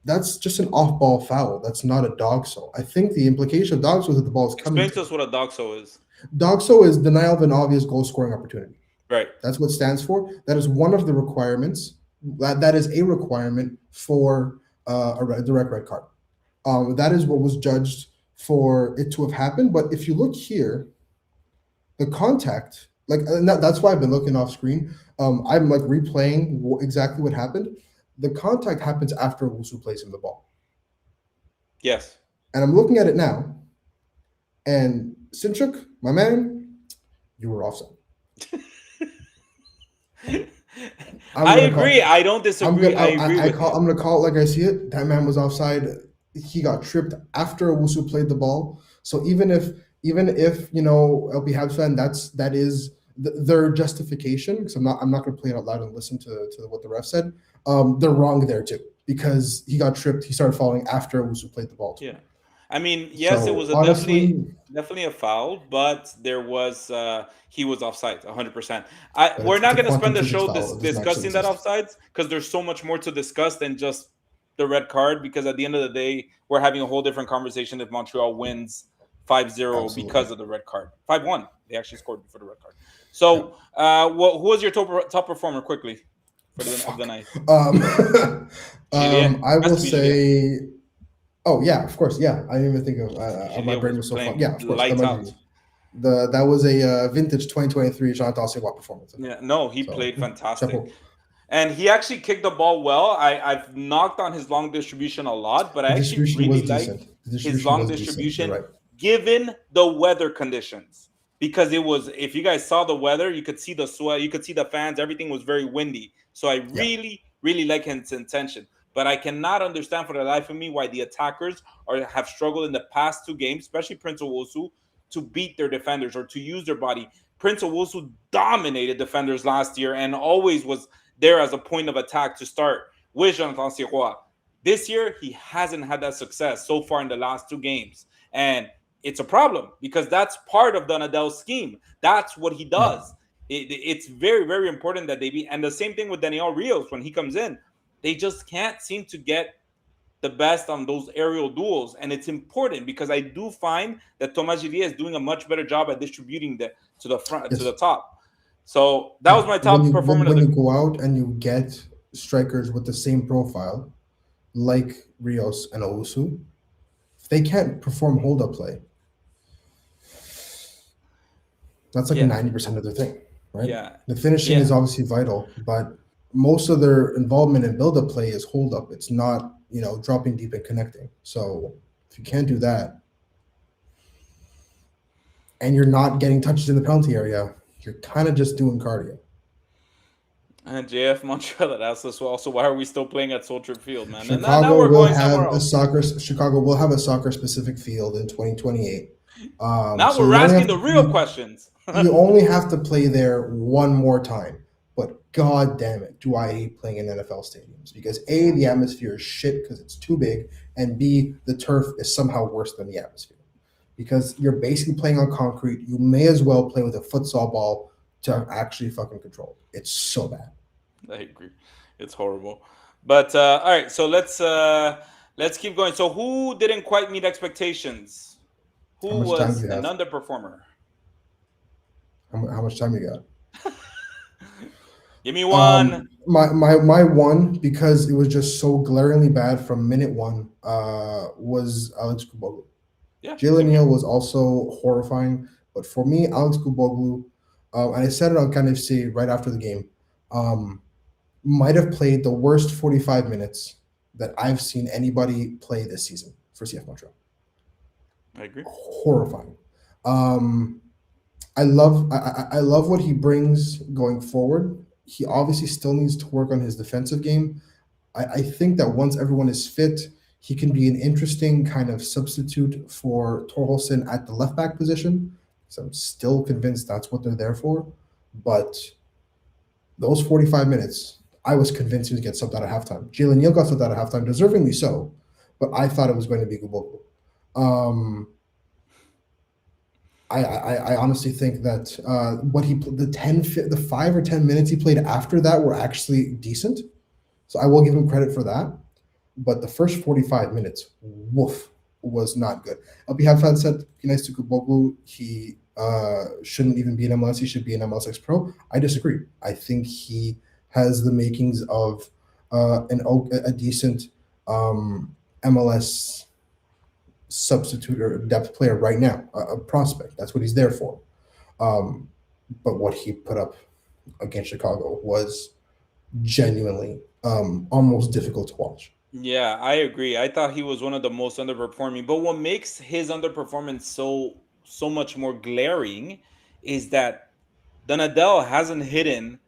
That's just an off-ball foul. That's not a dog so. I think the implication of dog so is that the ball is coming Explain to to him. us what a doxo is. Dog so is denial of an obvious goal scoring opportunity. Right. That's what it stands for. That is one of the requirements. That is a requirement for direct red card. That is what was judged for it to have happened. But if you look here, the contact, like, and that's why I've been looking off screen. I'm like replaying exactly what happened. The contact happens after Wusu plays him the ball, Yes. and I'm looking at it now. And Sinchuk, my man, you were offside. I'm I gonna agree. call. I don't I'm disagree. gonna. I agree I with call. you. I'm gonna call it like I see it. That man was offside. He got tripped after Owusu played the ball. So even if LP Habs fan, that is their justification. Because I'm not gonna play it out loud and listen to what the ref said. They're wrong there too because he got tripped. He started falling after Owusu played the ball to him. Yeah. I mean, yes, it So was a honestly, definitely a foul, but there was he was offside 100%. I but we're it's not a going to quantum spend the physics show foul. It does not actually discussing that exist. offsides because there's so much more to discuss than just the red card because at the end of the day, we're having a whole different conversation if Montreal wins 5-0 Absolutely. because of the red card. 5-1. They actually scored before the red card. Yeah. So, who was your top performer quickly for the Fuck. night? Julien. I Has will to be Julien. say. Oh yeah, of course. Yeah, I didn't even think of. My Julien brain was was so fun. playing Yeah, of course. lights out. That was a vintage 2023 Cfmtl Siwa performance. Yeah, no, he So played fantastic. chapeau. And he actually kicked the ball well. I've knocked on his long distribution a lot, but I The actually distribution really was like decent. The his distribution long was decent. You're distribution right. given the weather conditions. Because it was, if you guys saw the weather, you could see the sweat, you could see the fans, everything was very windy. So I Yeah. really, really like his intention. But I cannot understand for the life of me why the attackers have struggled in the past two games, especially Prince Owosu, to beat their defenders or to use their body. Prince Owosu dominated defenders last year and always was there as a point of attack to start with Jonathan Sirois. This year, he hasn't had that success so far in the last two games. And it's a problem because that's part of Donadell's scheme. That's what he Yeah. does. It's very, very important that they be. And the same thing with Daniel Rios when he comes in. They just can't seem to get the best on those aerial duels. And it's important because I do find that Thomas Gillier is doing a much better job at distributing the to the front to Yes. the top. So that was Yeah. my When top you when, performer of when you the go out and you get strikers with the same profile like Rios and Owusu, if they can't perform hold up play, that's like a yeah, 90% of their thing, right? yeah, The finishing is yeah. obviously vital, but most of their involvement in build up play is hold up. It's not, dropping deep and connecting. So if you can't do that and you're not getting touches in the penalty area, you're kind of just doing cardio. And JF Montreal that asked us also why are we still playing at Soldier Field, man? And now Chicago we're will going have somewhere a else. soccer. Chicago will have a soccer specific field in 2028. Now So we're you only asking have the to real questions. you only have to play there one more time. But god damn it, do I hate playing in NFL stadiums because A, the atmosphere is shit because it's too big, and B, the turf is somehow worse than the atmosphere. Because you're basically playing on concrete. You may as well play with a futsal ball to actually fucking control it. It's so bad. I agree. It's horrible. But all right, so let's keep going. So who didn't quite meet expectations? How Who much time do was you an have? underperformer? How much time you got? Give me one. My one, because it was just so glaringly bad from minute one, was Alex Kuboglu. Yeah, Jalen same here. Neal was also horrifying, but for me, Alex Kuboglu, and I said it on Canwnt right after the game, um, might have played the worst 45 minutes that I've seen anybody play this season for CF Montreal. I agree. Horrifying. Um, I love what he brings going forward. He obviously still needs to work on his defensive game. I think that once everyone is fit, he can be an interesting kind of substitute for Torholson at the left back position. So I'm still convinced that's what they're there for. But those 45 minutes, I was convinced he was going to get subbed out at halftime. Jalen Neal got subbed out at halftime, deservingly so, but I thought it was going to be Guboglu. Um, I honestly think that what he the 5 or 10 minutes he played after that were actually decent. So I will give him credit for that. But the first 45 minutes, woof, was not good. Abihab Fad said, nice to Kuboglu, he shouldn't even be in MLS, he should be in MLS Pro. I disagree. I think he has the makings of a decent MLS substitute or depth player right now, a prospect. That's what he's there for. Um, but what he put up against Chicago was genuinely almost difficult to watch. Yeah, I agree. I thought he was one of the most underperforming. But what makes his underperformance so much more glaring is that Donadell hasn't hidden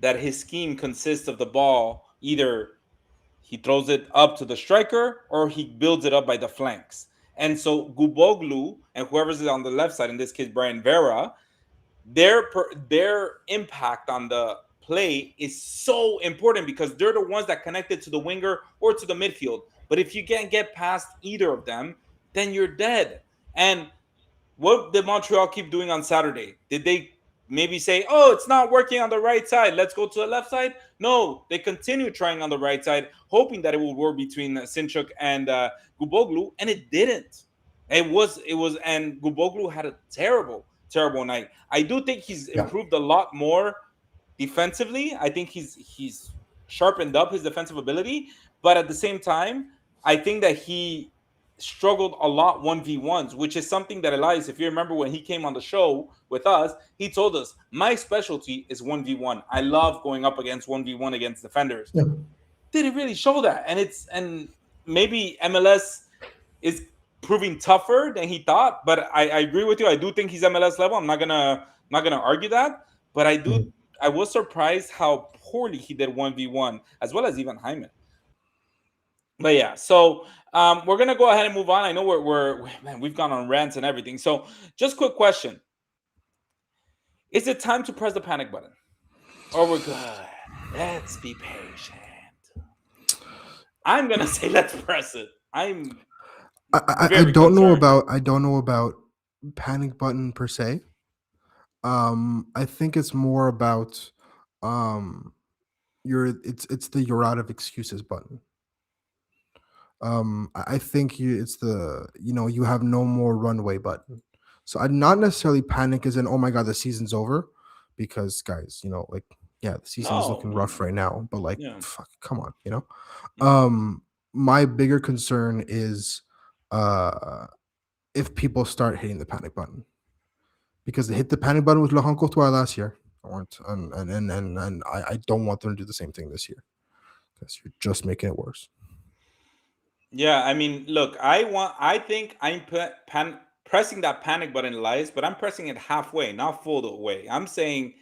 that his scheme consists of the ball either he throws it up to the striker or he builds it up by the flanks. And so Guboglu and whoever's on the left side, in this case Brian Vera, their impact on the play is so important because they're the ones that connect it to the winger or to the midfield. But if you can't get past either of them, then you're dead. And what did Montreal keep doing on Saturday? Did they maybe say, "Oh, it's not working on the right side. Let's go to the left side"? No, they continued trying on the right side, hoping that it would work between Sinchuk and Guboglu, and it didn't. And Guboglu had a terrible night. I do think he's Yeah. improved a lot more defensively. I think he's sharpened up his defensive ability, but at the same time, I think that he struggled a lot 1v1s, which is something that Elias, if you remember when he came on the show with us, he told us, my specialty is 1v1. I love going up against 1v1 against defenders. Yeah. Didn't really show that. And maybe MLS is proving tougher than he thought, but I agree with you. I do think he's MLS level. I'm not gonna argue that, but Mhm. I was surprised how poorly he did 1v1, as well as even Hyman. But yeah, so we're gonna go ahead and move on. I know man, we've gone on rants and everything. So just quick question: is it time to press the panic button, or we're good? Let's be patient. I'm gonna say let's press it. I'm I very don't know concerned. about panic button per se. I think it's more about um it's the you're out of excuses button. I think it's the you have no more runway button. So I'd not necessarily panic as in, oh my god, the season's over, because guys, like, yeah, the season is No, looking no, rough right now, but like, yeah. fuck, come on. Mhm. My bigger concern is uh if people start hitting the panic button, because they hit the panic button with Laurent Courtois last year. I want and I don't want them to do the same thing this year, because you're just making it worse. Yeah, I mean, look, I think I'm pressing that panic button, Elias, but I'm pressing it halfway, not full the way. I'm saying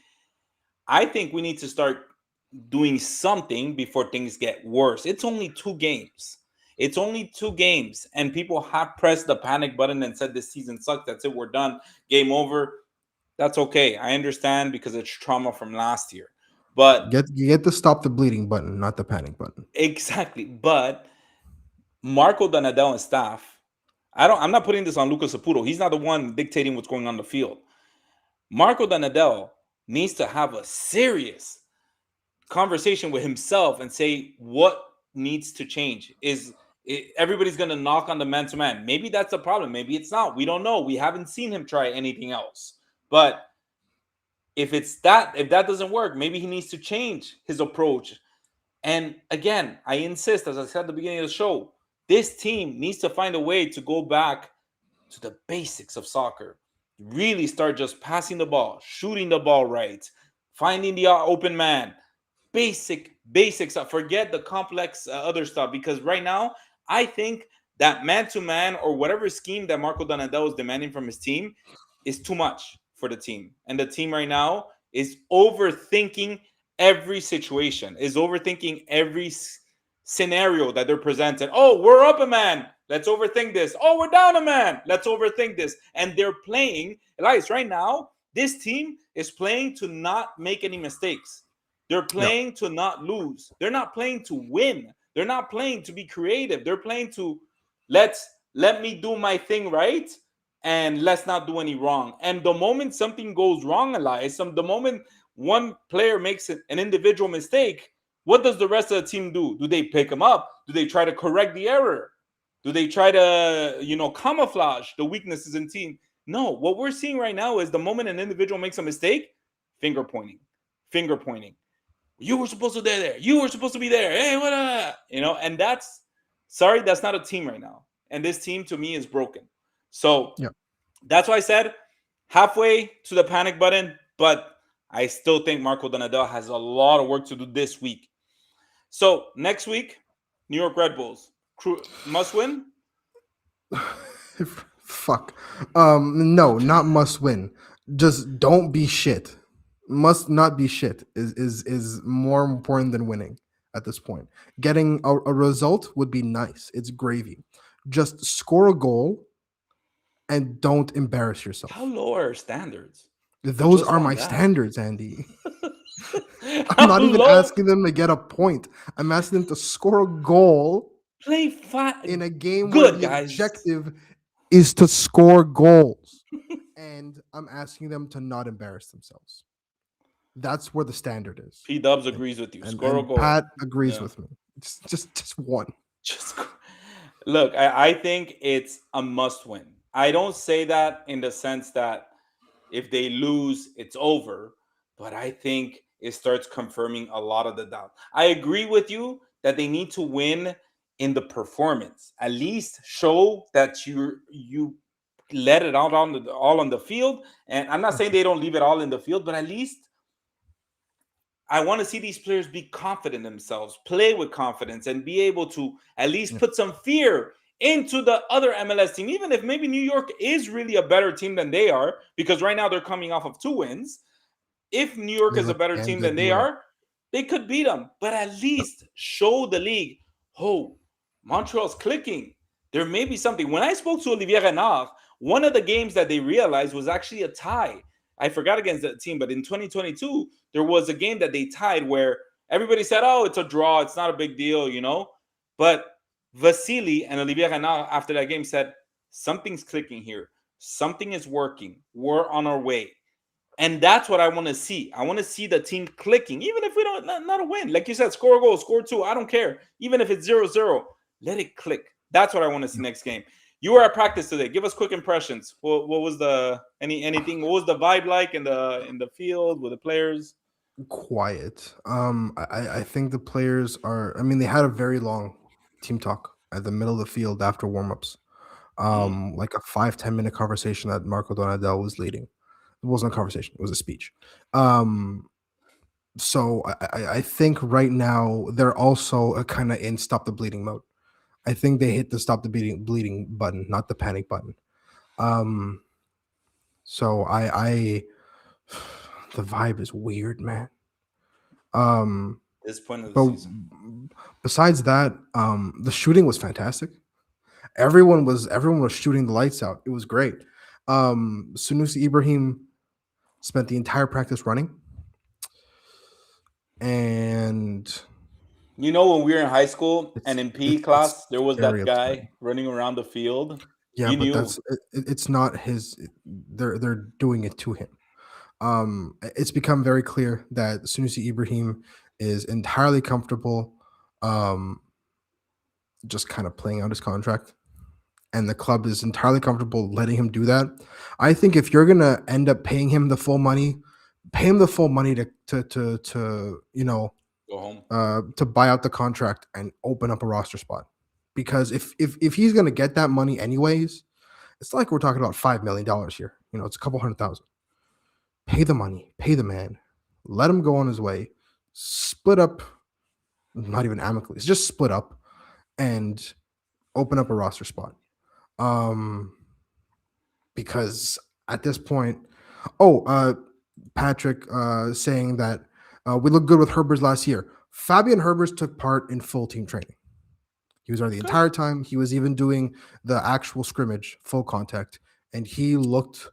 I think we need to start doing something before things get worse. It's only 2 games. It's only 2 games, and people have pressed the panic button and said this season sucks. That's it. We're done. Game over. That's okay. I understand because it's trauma from last year. But You get the stop the bleeding button, not the panic button. exactly. But Marco Donadell and staff. I'm not putting this on Lucas Saputo. He's not the one dictating what's going on the field. Marco Donadell needs to have a serious conversation with himself and say what needs to change. Everybody's going to knock on the man to man? Maybe that's a problem. Maybe it's not. We don't know. We haven't seen him try anything else. But if that doesn't work, maybe he needs to change his approach. And again, I insist, as I said at the beginning of the show, this team needs to find a way to go back to the basics of soccer. Really start just passing the ball, shooting the ball right, finding the open man, basics. Forget the complex other stuff, because right now I think that man-to-man or whatever scheme that Marco Donadell is demanding from his team is too much for the team, and the team right now is overthinking every situation, is overthinking every scenario that they're presented. Oh, we're up a man, let's overthink this. Oh, we're down a man, let's overthink this. And they're playing, Elias, right now this team is playing to not make any mistakes. They're Yeah. playing to not lose. They're not playing to win. They're not playing to be creative. They're playing to let me do my thing right and let's not do any wrong. And the moment something goes wrong, Elias, the moment one player makes an individual mistake, what does the rest of the team do? Do they pick him up? Do they try to correct the error? Do they try to, camouflage the weaknesses in team? No, what we're seeing right now is the moment an individual makes a mistake, finger pointing, finger pointing. You were supposed to be there. You were supposed to be there. Hey, what? And that's not a team right now. And this team to me is broken. So Yeah. that's why I said halfway to the panic button, but I still think Marco Donadell has a lot of work to do this week. So next week, New York Red Bulls must win. Fuck. No, not must win. Just don't be shit. Must not be shit is more important than winning at this point. Getting a result would be nice. It's gravy. Just score a goal and don't embarrass How yourself. low are standards? We Those just are won my that. standards, Andy. I'm How not even low? asking them to get a point. I'm asking them to score a goal Play in a game where good, the guys. objective is to score goals. And I'm asking them to not embarrass themselves. That's where the standard is. P Dubs And agrees with you. and, Score a and goal. Pat agrees Yeah. with me. Just one. Just look, I think it's a must win. I don't say that in the sense that if they lose, it's over, but I think it starts confirming a lot of the doubt. I agree with you that they need to win in the performance. At least show that you let it out on the all on the field. And I'm not saying they don't leave it all in the field, but at least I want to see these players be confident in themselves, play with confidence, and be able to at least Yeah. put some fear into the other MLS team, even if maybe New York is really a better team than they are, because right now they're coming off of 2 wins. If New York They is a look better damn team than good they doing it. are, they could beat them. But at least show the league, oh, Montreal's clicking. There may be something. When I spoke to Olivier Renard, one of the games that they realized was actually a tie. I forgot against that team, but in 2022, there was a game that they tied where everybody said, oh, it's a draw. It's not a big deal. But Vasily and Olivier Renard, after that game, said, something's clicking here. Something is working. We're on our way. And that's what I want to see. I want to see the team clicking, even if we don't, not a win. Like you said, score a goal, score two. I don't care. Even if it's 0-0, let it click. That's what I want to see next game. You were at practice today. Give us quick impressions. What was the anything? What was the vibe like in the field with the players? Quiet. I think the players are. I mean, they had a very long team talk at the middle of the field after warmups. Mm, Like a 5-10 minute conversation that Marco Donadell was leading. It wasn't a conversation; it was a speech. Um, so I think right now they're also kind of in stop the bleeding mode. I think they hit the stop the bleeding button, not the panic button. Um, so I the vibe is weird, man. Um, this point of the but season. besides that, the shooting was fantastic. Everyone was shooting the lights out. It was great. Sunusi Ibrahim spent the entire practice running, and When we were in high school and in PE it's class, there was very that upsetting. guy running around the field. Yeah, You but knew. it's not his. They're doing it to him. It's become very clear that Sunusi Ibrahim is entirely comfortable, um, just kind of playing out his contract, and the club is entirely comfortable letting him do that. I think if you're gonna end up paying him the full money, pay him the full money to Go home. to buy out the contract and open up a roster spot. Because if he's gonna get that money anyways, it's not like we're talking about $5 million here. It's a couple 100,000. Pay the money, pay the man, let him go on his way, split up, not even amicably, it's just split up and open up a roster spot. Um, because at this point, Patrick saying that we look good with Herbers last year. Fabian Herbers took part in full team training. He was there the Okay. entire time. He was even doing the actual scrimmage, full contact, and he looked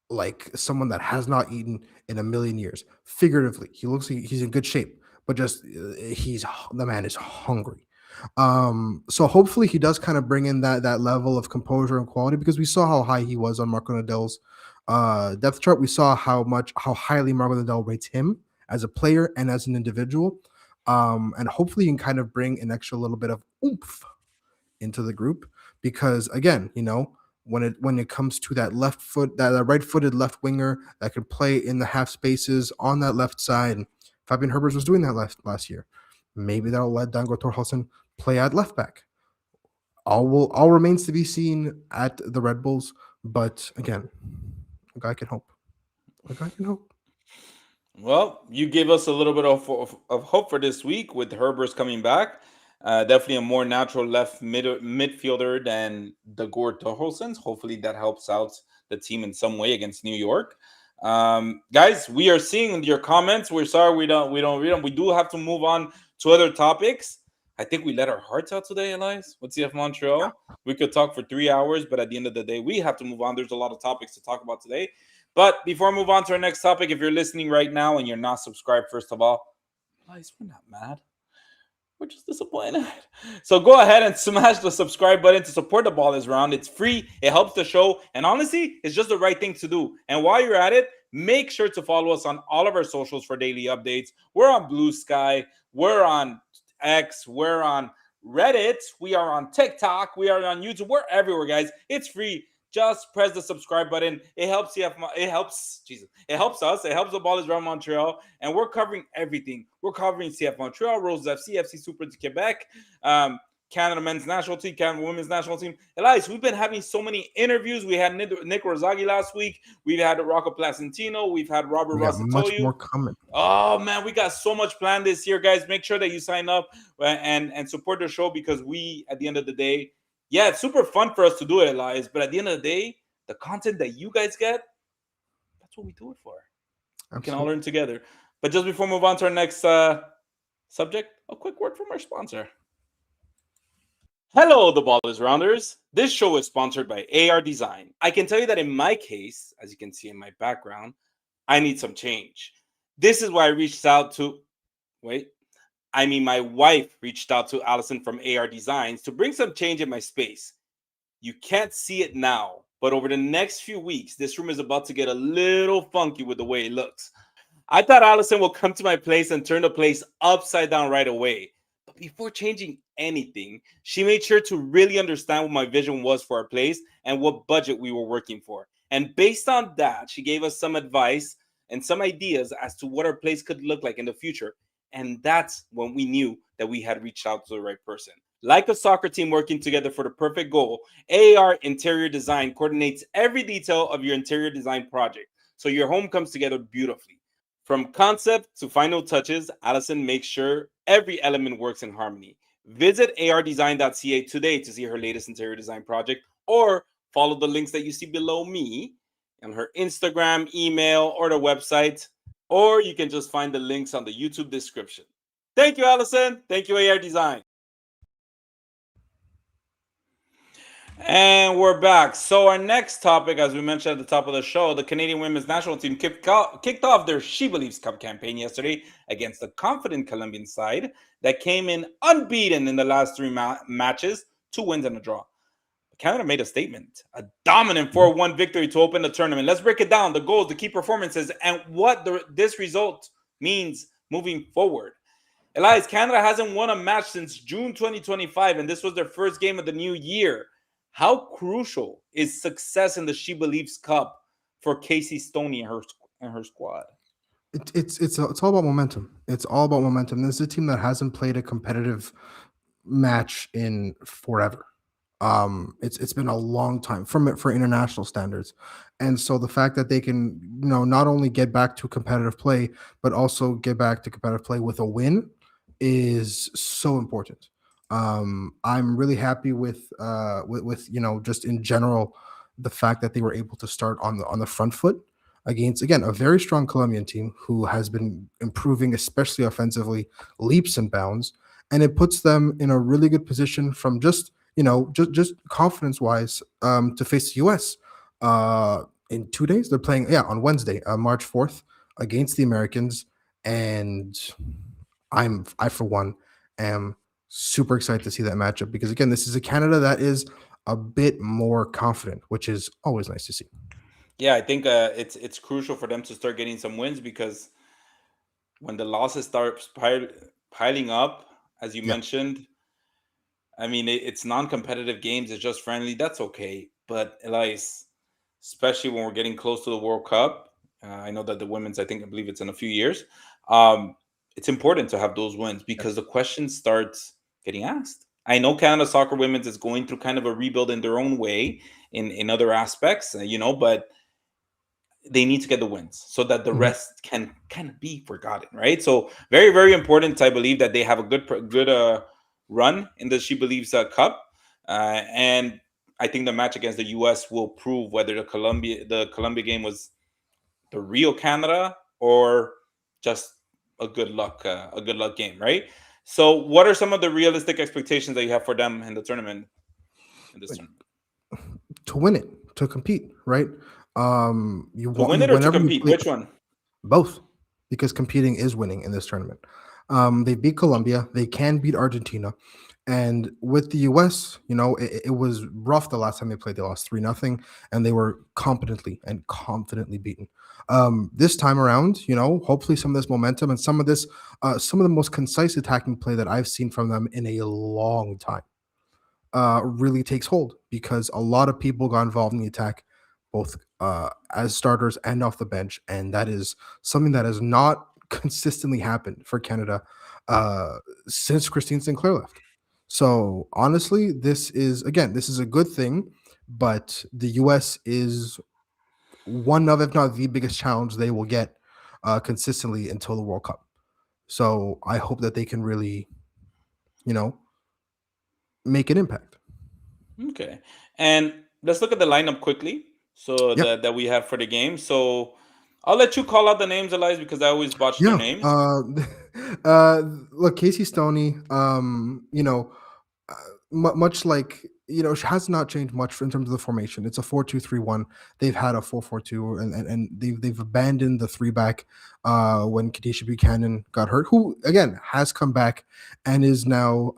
like someone that has not eaten in a million years. Figuratively, he looks like he's in good shape, but just the man is hungry. So hopefully he does kind of bring in that level of composure and quality, because we saw how high he was on Marco Nadel's depth chart. We saw how highly Marco Nadal rates him as a player and as an individual. And hopefully he can kind of bring an extra little bit of oomph into the group, because again, when it comes to that left foot, that right-footed left winger that could play in the half spaces on that left side, Fabian Herbers was doing that last year. Maybe that'll let Dango Torhausen play at left back. All remains to be seen at the Red Bulls, but again, a guy can hope. A guy can hope. Well, you gave us a little bit of hope for this week with Herbers coming back. Definitely a more natural midfielder than the Gord Torhelsens. Hopefully that helps out the team in some way against New York. Guys, we are seeing your comments. We're sorry we don't read them. We do have to move on to other topics. I think we let our hearts out today, Elias, with CF Montreal. We could talk for 3 hours, but at the end of the day, we have to move on. There's a lot of topics to talk about today. But before I move on to our next topic, if you're listening right now and you're not subscribed, first of all, Elias, we're not mad. We're just disappointed. So go ahead and smash the subscribe button to support the Ball is Round. It's free. It helps the show. And honestly, it's just the right thing to do. And while you're at it, make sure to follow us on all of our socials for daily updates. We're on Blue Sky. We're on X. We're on Reddit. We are on TikTok. We are on YouTube. We're everywhere, guys. It's free. Just press the subscribe button. It helps it helps us. It helps the Ball is Round Montreal, and we're covering everything. We're covering CF Montreal, Rose FC Super de Quebec, Canada men's national team, Canada women's national team. Elias, we've been having so many interviews. We had Nick Rosagi last week. We've had Rocco Placentino. We've had Robert We got much Rossitoyu. more coming. Oh man, we got so much planned this year, guys. Make sure that you sign up and support the show, because we, at the end of the day, yeah, it's super fun for us to do it, Elias. But at the end of the day, the content that you guys get, that's what we do it for. We can all learn together. But just before we move on to our next subject, a quick word from our sponsor. Hello, the Ball is Rounders. This show is sponsored by AR Design. I can tell you that in my case, as you can see in my background, I need some change. This is why I reached out to, my wife reached out to Allison from AR Designs to bring some change in my space. You can't see it now, but over the next few weeks, this room is about to get a little funky with the way it looks. I thought Allison will come to my place and turn the place upside down right away. But before changing anything, she made sure to really understand what my vision was for our place and what budget we were working for. And based on that, she gave us some advice and some ideas as to what our place could look like in the future. And that's when we knew that we had reached out to the right person. Like a soccer team working together for the perfect goal, AR Interior Design coordinates every detail of your interior design project, so your home comes together beautifully. From concept to final touches, Allison makes sure every element works in harmony. Visit ardesign.ca today to see her latest interior design project, or follow the links that you see below me on her Instagram, email, or the website, or you can just find the links on the YouTube description. Thank you, Allison. Thank you, AR Design. And we're back. So our next topic, as we mentioned at the top of the show, the Canadian women's national team kicked off their SheBelieves Cup campaign yesterday against a confident Colombian side that came in unbeaten in the last three matches, 2 wins and a draw. Canada made a statement, a dominant 4-1 victory to open the tournament. Let's break it down, the goals, the key performances, and what this result means moving forward. Elias, Canada hasn't won a match since June 2025, and this was their first game of the new year. How crucial is success in the SheBelieves Cup for Casey Stoney and her squad? It's all about momentum. It's all about momentum. This is a team that hasn't played a competitive match in forever. It's been a long time for international standards, and so the fact that they can not only get back to competitive play but also get back to competitive play with a win is so important. I'm really happy with just in general the fact that they were able to start on the front foot against, again, a very strong Colombian team who has been improving, especially offensively, leaps and bounds, and it puts them in a really good position from just confidence wise to face the US. in 2 days. They're playing, yeah, on Wednesday, March 4th, against the Americans, and I for one am super excited to see that matchup because again, this is a Canada that is a bit more confident, which is always nice to see. Yeah, I think it's crucial for them to start getting some wins because when the losses start piling up, as you Yeah. mentioned, I mean, it's non-competitive games. It's just friendly. That's okay. But Elias, especially when we're getting close to the World Cup, I know that the women's, I believe it's in a few years. Um, it's important to have those wins because the question starts getting asked. I know Canada Soccer Women's is going through kind of a rebuild in their own way in other aspects, but they need to get the wins so that the Mhm. rest can kind of be forgotten, right? So very, very important. I believe that they have a good run in the She Believes Cup, and I think the match against the U.S. will prove whether the Colombia game was the real Canada or just a good luck game, right? So, what are some of the realistic expectations that you have for them in the tournament? In this Like, tournament, to win it, to compete, right? You to want win you it or to whenever you compete? play Which one? both, because competing is winning in this tournament. They beat Colombia. They can beat Argentina, and with the U.S., it was rough the last time they played. They lost 3-0, and they were competently and confidently beaten. This time around, hopefully some of this momentum and some of the most concise attacking play that I've seen from them in a long time really takes hold because a lot of people got involved in the attack, both as starters and off the bench, and that is something that has not consistently happened for Canada uh, since Christine Sinclair left. So honestly, this is a good thing, but the U.S. is one of, if not the biggest challenge they will get consistently until the World Cup. So I hope that they can really, you know, make an impact. Okay. And let's look at the lineup quickly so Yeah. that we have for the game. So I'll let you call out the names, Elias, because I always botch their Yeah. names. Look, Casey Stoney, uh, much like she has not changed much in terms of the formation. It's a 4-2-3-1. They've had a 4-4-2, and they've abandoned the three back when Kadisha Buchanan got hurt, who again has come back and is now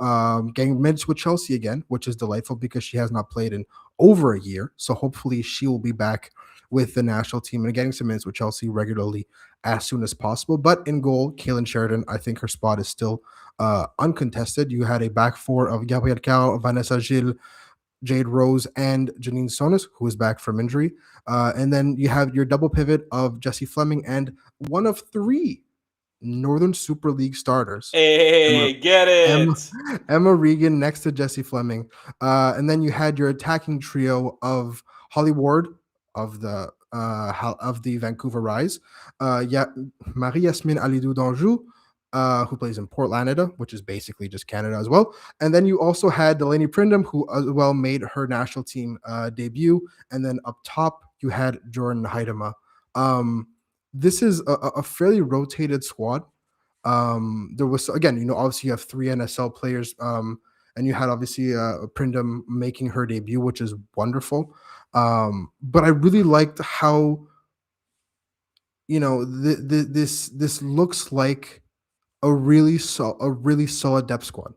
getting minutes with Chelsea again, which is delightful because she has not played in over a year. So hopefully she will be back with the national team and getting some minutes with Chelsea regularly as soon as possible. But in goal, Kaylin Sheridan, I think her spot is still uncontested. You had a back four of Gabrielle Carl, Vanessa Gilles, Jade Rose, and Janine Sonis, who is back from injury. And then you have your double pivot of Jesse Fleming and one of three Northern Super League starters, Emma, Hey, get Emma, it. Emma Regan next to Jesse Fleming. And then you had your attacking trio of Holly Ward of the Vancouver Rise, yeah, Marie Yasmin Alidou d'Anjou, who plays in Port Canada, which is basically just Canada as well. And then you also had Delaney Prindham, who as well made her national team debut. And then up top, you had Jordan Heidema. Um, this is a fairly rotated squad. There was again, obviously you have three NSL players, and you had obviously Prindham making her debut, which is wonderful. But I really liked how this looks like a really solid depth squad.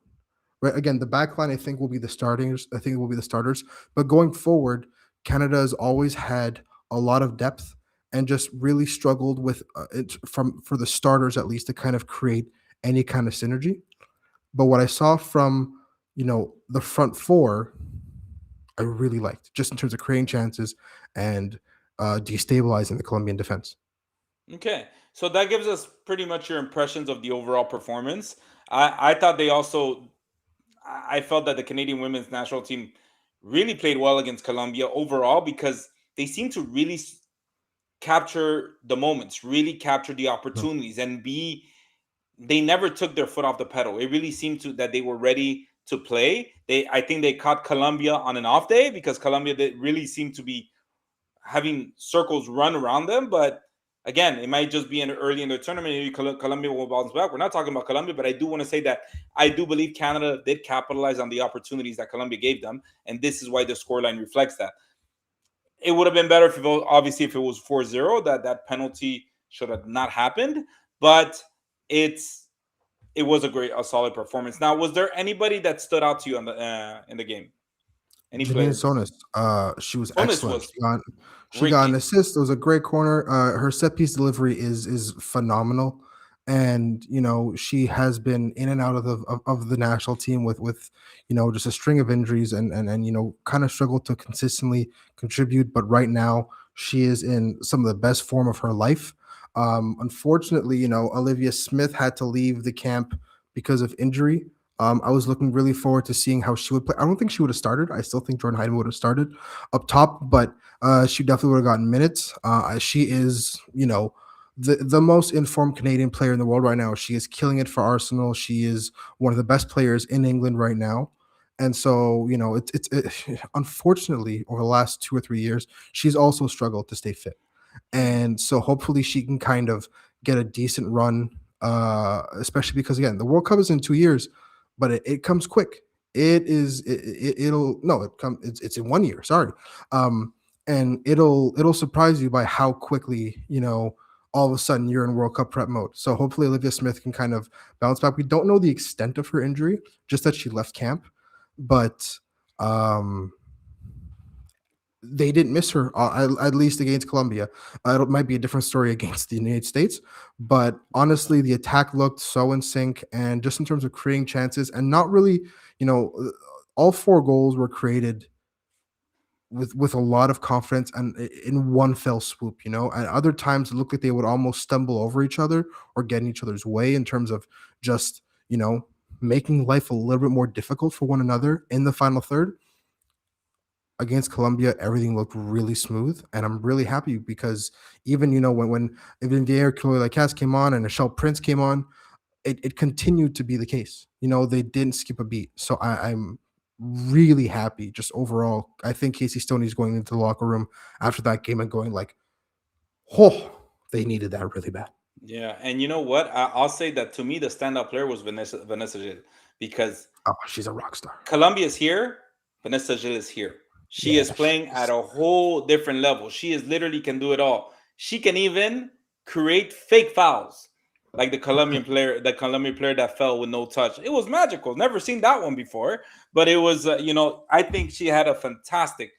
Right. Again, the back line I think will be the starters. I think it will be the starters. But going forward, Canada has always had a lot of depth and just really struggled with it from for the starters at least to kind of create any kind of synergy. But what I saw from the front four, I really liked just in terms of creating chances and destabilizing the Colombian defense. Okay. So that gives us pretty much your impressions of the overall performance. I thought they also, I felt that the Canadian women's national team really played well against Colombia overall because they seem to really capture the moments, really capture the Mhm. opportunities, and they never took their foot off the pedal. It really seemed to that they were ready to play. I think they caught Colombia on an off day because Colombia really seemed to be having circles run around them. But again, it might just be early in the tournament. Maybe Colombia will bounce back. We're not talking about Colombia, but I do want to say that I do believe Canada did capitalize on the opportunities that Colombia gave them, and this is why the scoreline reflects that. It would have been better if obviously if it was 4-0, that penalty should have not happened. But it's it was a solid performance. Now, was there anybody that stood out to you on the in the game? Any Janine players? Sonis, she was Sonis excellent. was She great got an game. assist. It was a great corner. Her set piece delivery is phenomenal, and she has been in and out of the national team with just a string of injuries and kind of struggled to consistently contribute. But right now, she is in some of the best form of her life. Unfortunately, Olivia Smith had to leave the camp because of injury. I was looking really forward to seeing how she would play. I don't think she would have started. I still think Jordan Hyden would have started up top, but she definitely would have gotten minutes. She is, the most informed Canadian player in the world right now. She is killing it for Arsenal. She is one of the best players in England right now. And so, unfortunately, over the last 2 or 3 years, she's also struggled to stay fit. Mm. And so hopefully she can kind of get a decent run, especially because again the World Cup is in 2 years, but it comes quick. It'll no it come it's in 1 year. Sorry, and it'll surprise you by how quickly all of a sudden you're in World Cup prep mode. So hopefully Olivia Smith can kind of bounce back. We don't know the extent of her injury, just that she left camp, but um they didn't miss her, at least against Colombia. It might be a different story against the United States, but honestly, the attack looked so in sync, and just in terms of creating chances, and not really, you know, uh, all four goals were created with a lot of confidence and in one fell swoop. And other times it looked like they would almost stumble over each other or get in each other's way in terms of just making life a little bit more difficult for one another in the final third. Against Colombia, everything looked really smooth, and I'm really happy because even when even Vier Cas came on and Michelle Prince came on, it continued to be the case. They didn't skip a beat, so I'm really happy. Just overall, I think Casey Stoney's going into the locker room after that game and going like, "Oh, they needed that really bad." Yeah, and you know what? I'll say that to me, the standout player was Vanessa Gil, because Oh, she's a rock star. Colombia is here, Vanessa Gil is here. She is Yeah, playing at a whole different level. She is literally can do it all. She can even create fake fouls, like the Colombian player that fell with no touch. It was magical. Never seen that one before, but it was. I think she had a fantastic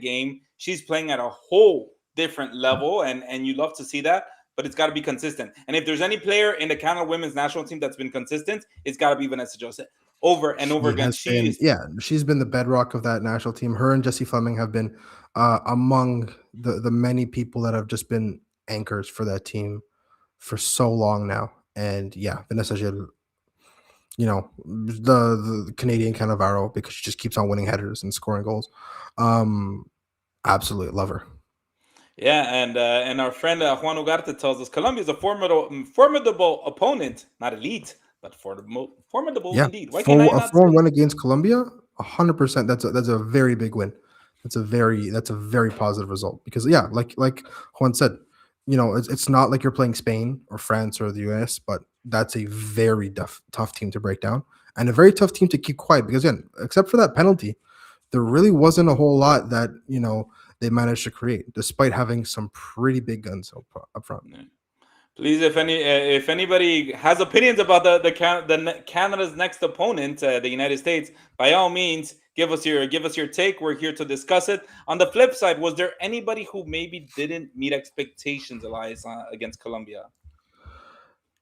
game. She's playing at a whole different level, and you love to see that. But it's got to be consistent. And if there's any player in the Canada women's national team that's been consistent, it's got to be Vanessa Joseph over and over She again. has She been, is yeah, she's been the bedrock of that national team. Her and Jessie Fleming have been among the many people that have just been anchors for that team for so long now. And yeah, Vanessa Gilles, the Canadian kind of arrow because she just keeps on winning headers and scoring goals. Um, Absolutely love her. Yeah, and our friend Juan Ugarte tells us Colombia is a formidable opponent, not elite, but formidable Yeah, indeed. Why can I for a not 4-1 say? against Colombia, 100%. That's a very big win. That's a very positive result because yeah, like Juan said, it's not like you're playing Spain or France or the US, but that's a very tough team to break down and a very tough team to keep quiet because again, except for that penalty, there really wasn't a whole lot that they managed to create despite having some pretty big guns up front. Yeah. Please, if anybody has opinions about Canada's next opponent, the United States, by all means, give us your take. We're here to discuss it. On the flip side, was there anybody who maybe didn't meet expectations, Elias, against Colombia?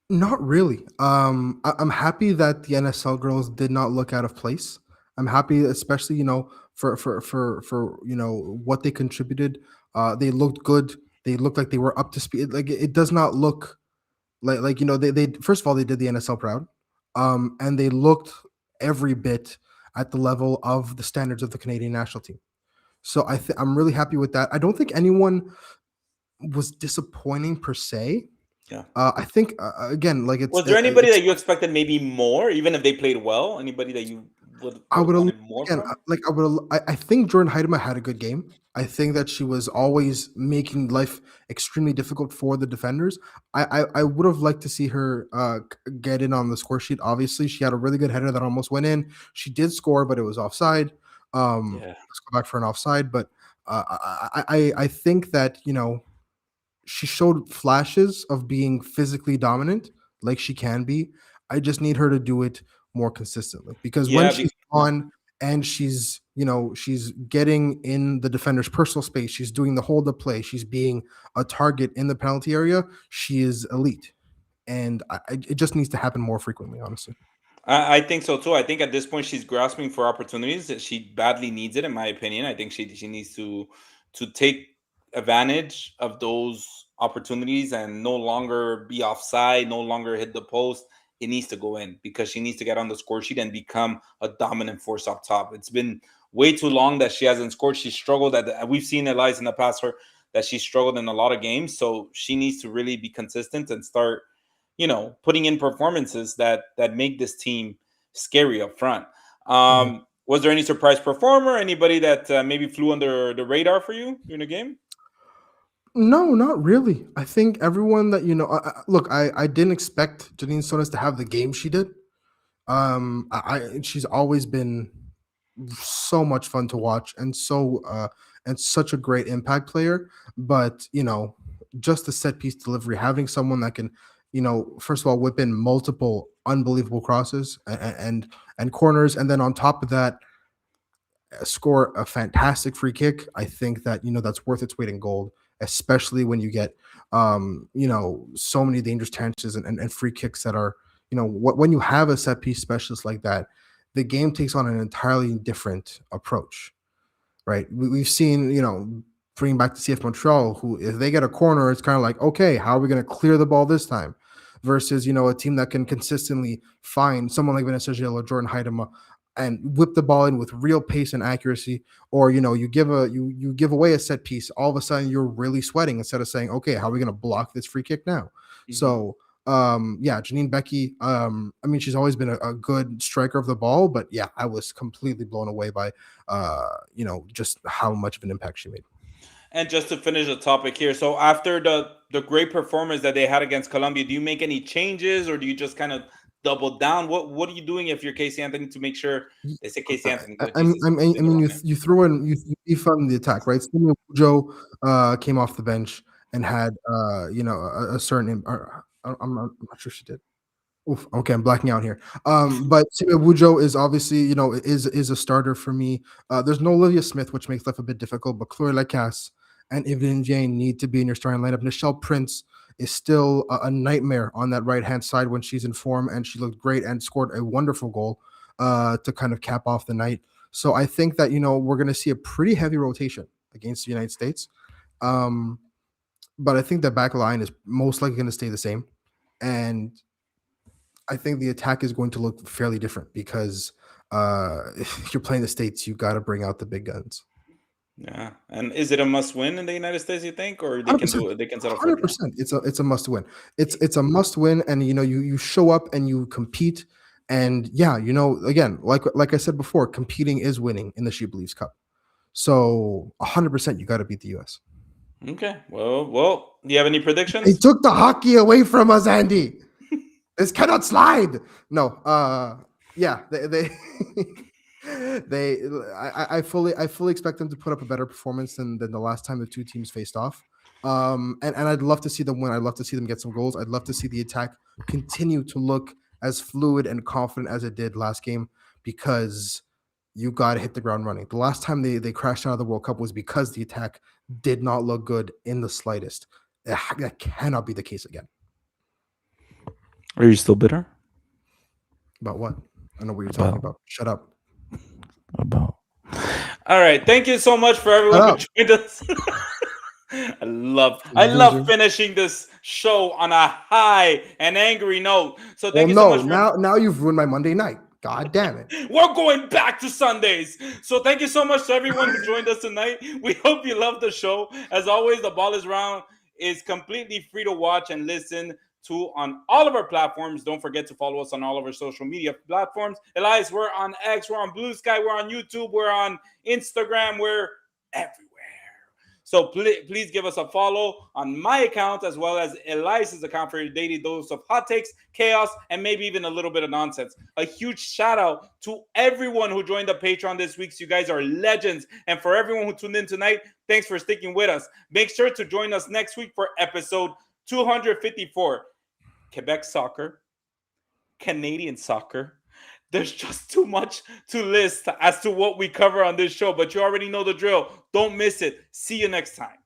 Not really. I'm happy that the NSL girls did not look out of place. I'm happy, especially for what they contributed. They looked good. They looked like they were up to speed. Like it does not look like they first of all they did the NSL proud, and they looked every bit at the level of the standards of the Canadian national team. So I'm really happy with that. I don't think anyone was disappointing per se. Yeah. I think again, like Was there anybody it's that you expected maybe more, even if they played well? Anybody that you would I have would wanted more again from? like I think Jordan Heidema had a good game. I think that she was always making life extremely difficult for the defenders. I would have liked to see her get in on the score sheet. Obviously, she had a really good header that almost went in. She did score, but it was offside. Yeah. Let's go back for an offside, but I think that she showed flashes of being physically dominant, like she can be. I just need her to do it more consistently because when Yeah, she's on and she's getting in the defender's personal space, she's doing the hold up play, she's being a target in the penalty area. She is elite, and it just needs to happen more frequently. Honestly. I think so too. I think at this point she's grasping for opportunities that she badly needs it, in my opinion. I think she needs to take advantage of those opportunities and no longer be offside, no longer hit the post. It needs to go in because she needs to get on the score sheet and become a dominant force up top. It's been way too long that she hasn't scored. She struggled we've seen Elias in the past her that she struggled in a lot of games. So she needs to really be consistent and start putting in performances that make this team scary up front. Mhm. Was there any surprise performer? Anybody that maybe flew under the radar for you during the game? No, not really. I think everyone that look, I didn't expect Janine Sonas to have the game she did. She's always been so much fun to watch and such a great impact player. But just the set piece delivery, having someone that can, first of all, whip in multiple unbelievable crosses and corners, and then on top of that, score a fantastic free kick. I think that that's worth its weight in gold, especially when you get so many dangerous chances and free kicks that are when you have a set piece specialist like that, the game takes on an entirely different approach, right? We've seen, bringing back to CF Montreal, who if they get a corner, it's kind of like, okay, how are we going to clear the ball this time? Versus, a team that can consistently find someone like Vanessa Gil or Jordan Heidema and whip the ball in with real pace and accuracy. Or, you give away a set piece, all of a sudden you're really sweating instead of saying, okay, how are we going to block this free kick now? Mhm. So yeah, Janine Becky, I mean, she's always been a good striker of the ball, but yeah, I was completely blown away by just how much of an impact she made. And just to finish the topic here, so after the great performance that they had against Colombia, do you make any changes or do you just kind of double down? What are you doing if you're Casey Anthony to make sure they say Casey Anthony, but Jesus, I say the mean, wrong name. you throw in you defund the attack, right? Samuel Joe came off the bench and had a certain. I'm not sure she did. Oof, okay, I'm blacking out here. But Sima Wujo is obviously, is a starter for me. There's no Olivia Smith, which makes life a bit difficult, but Chloe Lacasse and Evelyn Jane need to be in your starting lineup. Nichelle Prince is still a nightmare on that right hand side when she's in form, and she looked great and scored a wonderful goal to kind of cap off the night. So I think that we're going to see a pretty heavy rotation against the United States. Um, but I think the back line is most likely going to stay the same, and I think the attack is going to look fairly different because if you're playing the States, you got to bring out the big guns. Yeah, and is it a must win in the United States? You think, or they Hundred can percent, do it? They can settle for a hundred draw. percent. It's a must win. It's a must win, and you show up and you compete, and yeah, again, like I said before, competing is winning in the She Believes Cup. So 100%, you got to beat the U.S. Okay, well. Do you have any They predictions? took the hockey away from us, Andy. This cannot slide. No, yeah, they they I fully expect them to put up a better performance than the last time the two teams faced off. And I'd love to see them win. I'd love to see them get some goals. I'd love to see the attack continue to look as fluid and confident as it did last game because you got to hit the ground running. The last time they crashed out of the World Cup was because the attack did not look good in the slightest. That cannot be the case again. Are you still bitter About what? I know what you're talking about about. Shut up. about? All right, thank you so much for Shut everyone who up. joined us. I love Loser. finishing this show on a high and angry note. So Well, thank you so no. much for Now you've ruined my Monday night. God damn it. we're going back to Sundays. So thank you so much to everyone who joined us tonight. We hope you love the show. As always, the ball is round is completely free to watch and listen to on all of our platforms. Don't forget to follow us on all of our social media platforms. Elias, we're on X, we're on Blue Sky, we're on YouTube, we're on Instagram, we're everywhere. So please give us a follow on my account as well as Elias's account for your daily dose of hot takes, chaos, and maybe even a little bit of nonsense. A huge shout out to everyone who joined the Patreon this week. So you guys are legends. And for everyone who tuned in tonight, thanks for sticking with us. Make sure to join us next week for episode 254. Quebec soccer, Canadian soccer. There's just too much to list as to what we cover on this show, but you already know the drill. Don't miss it. See you next time.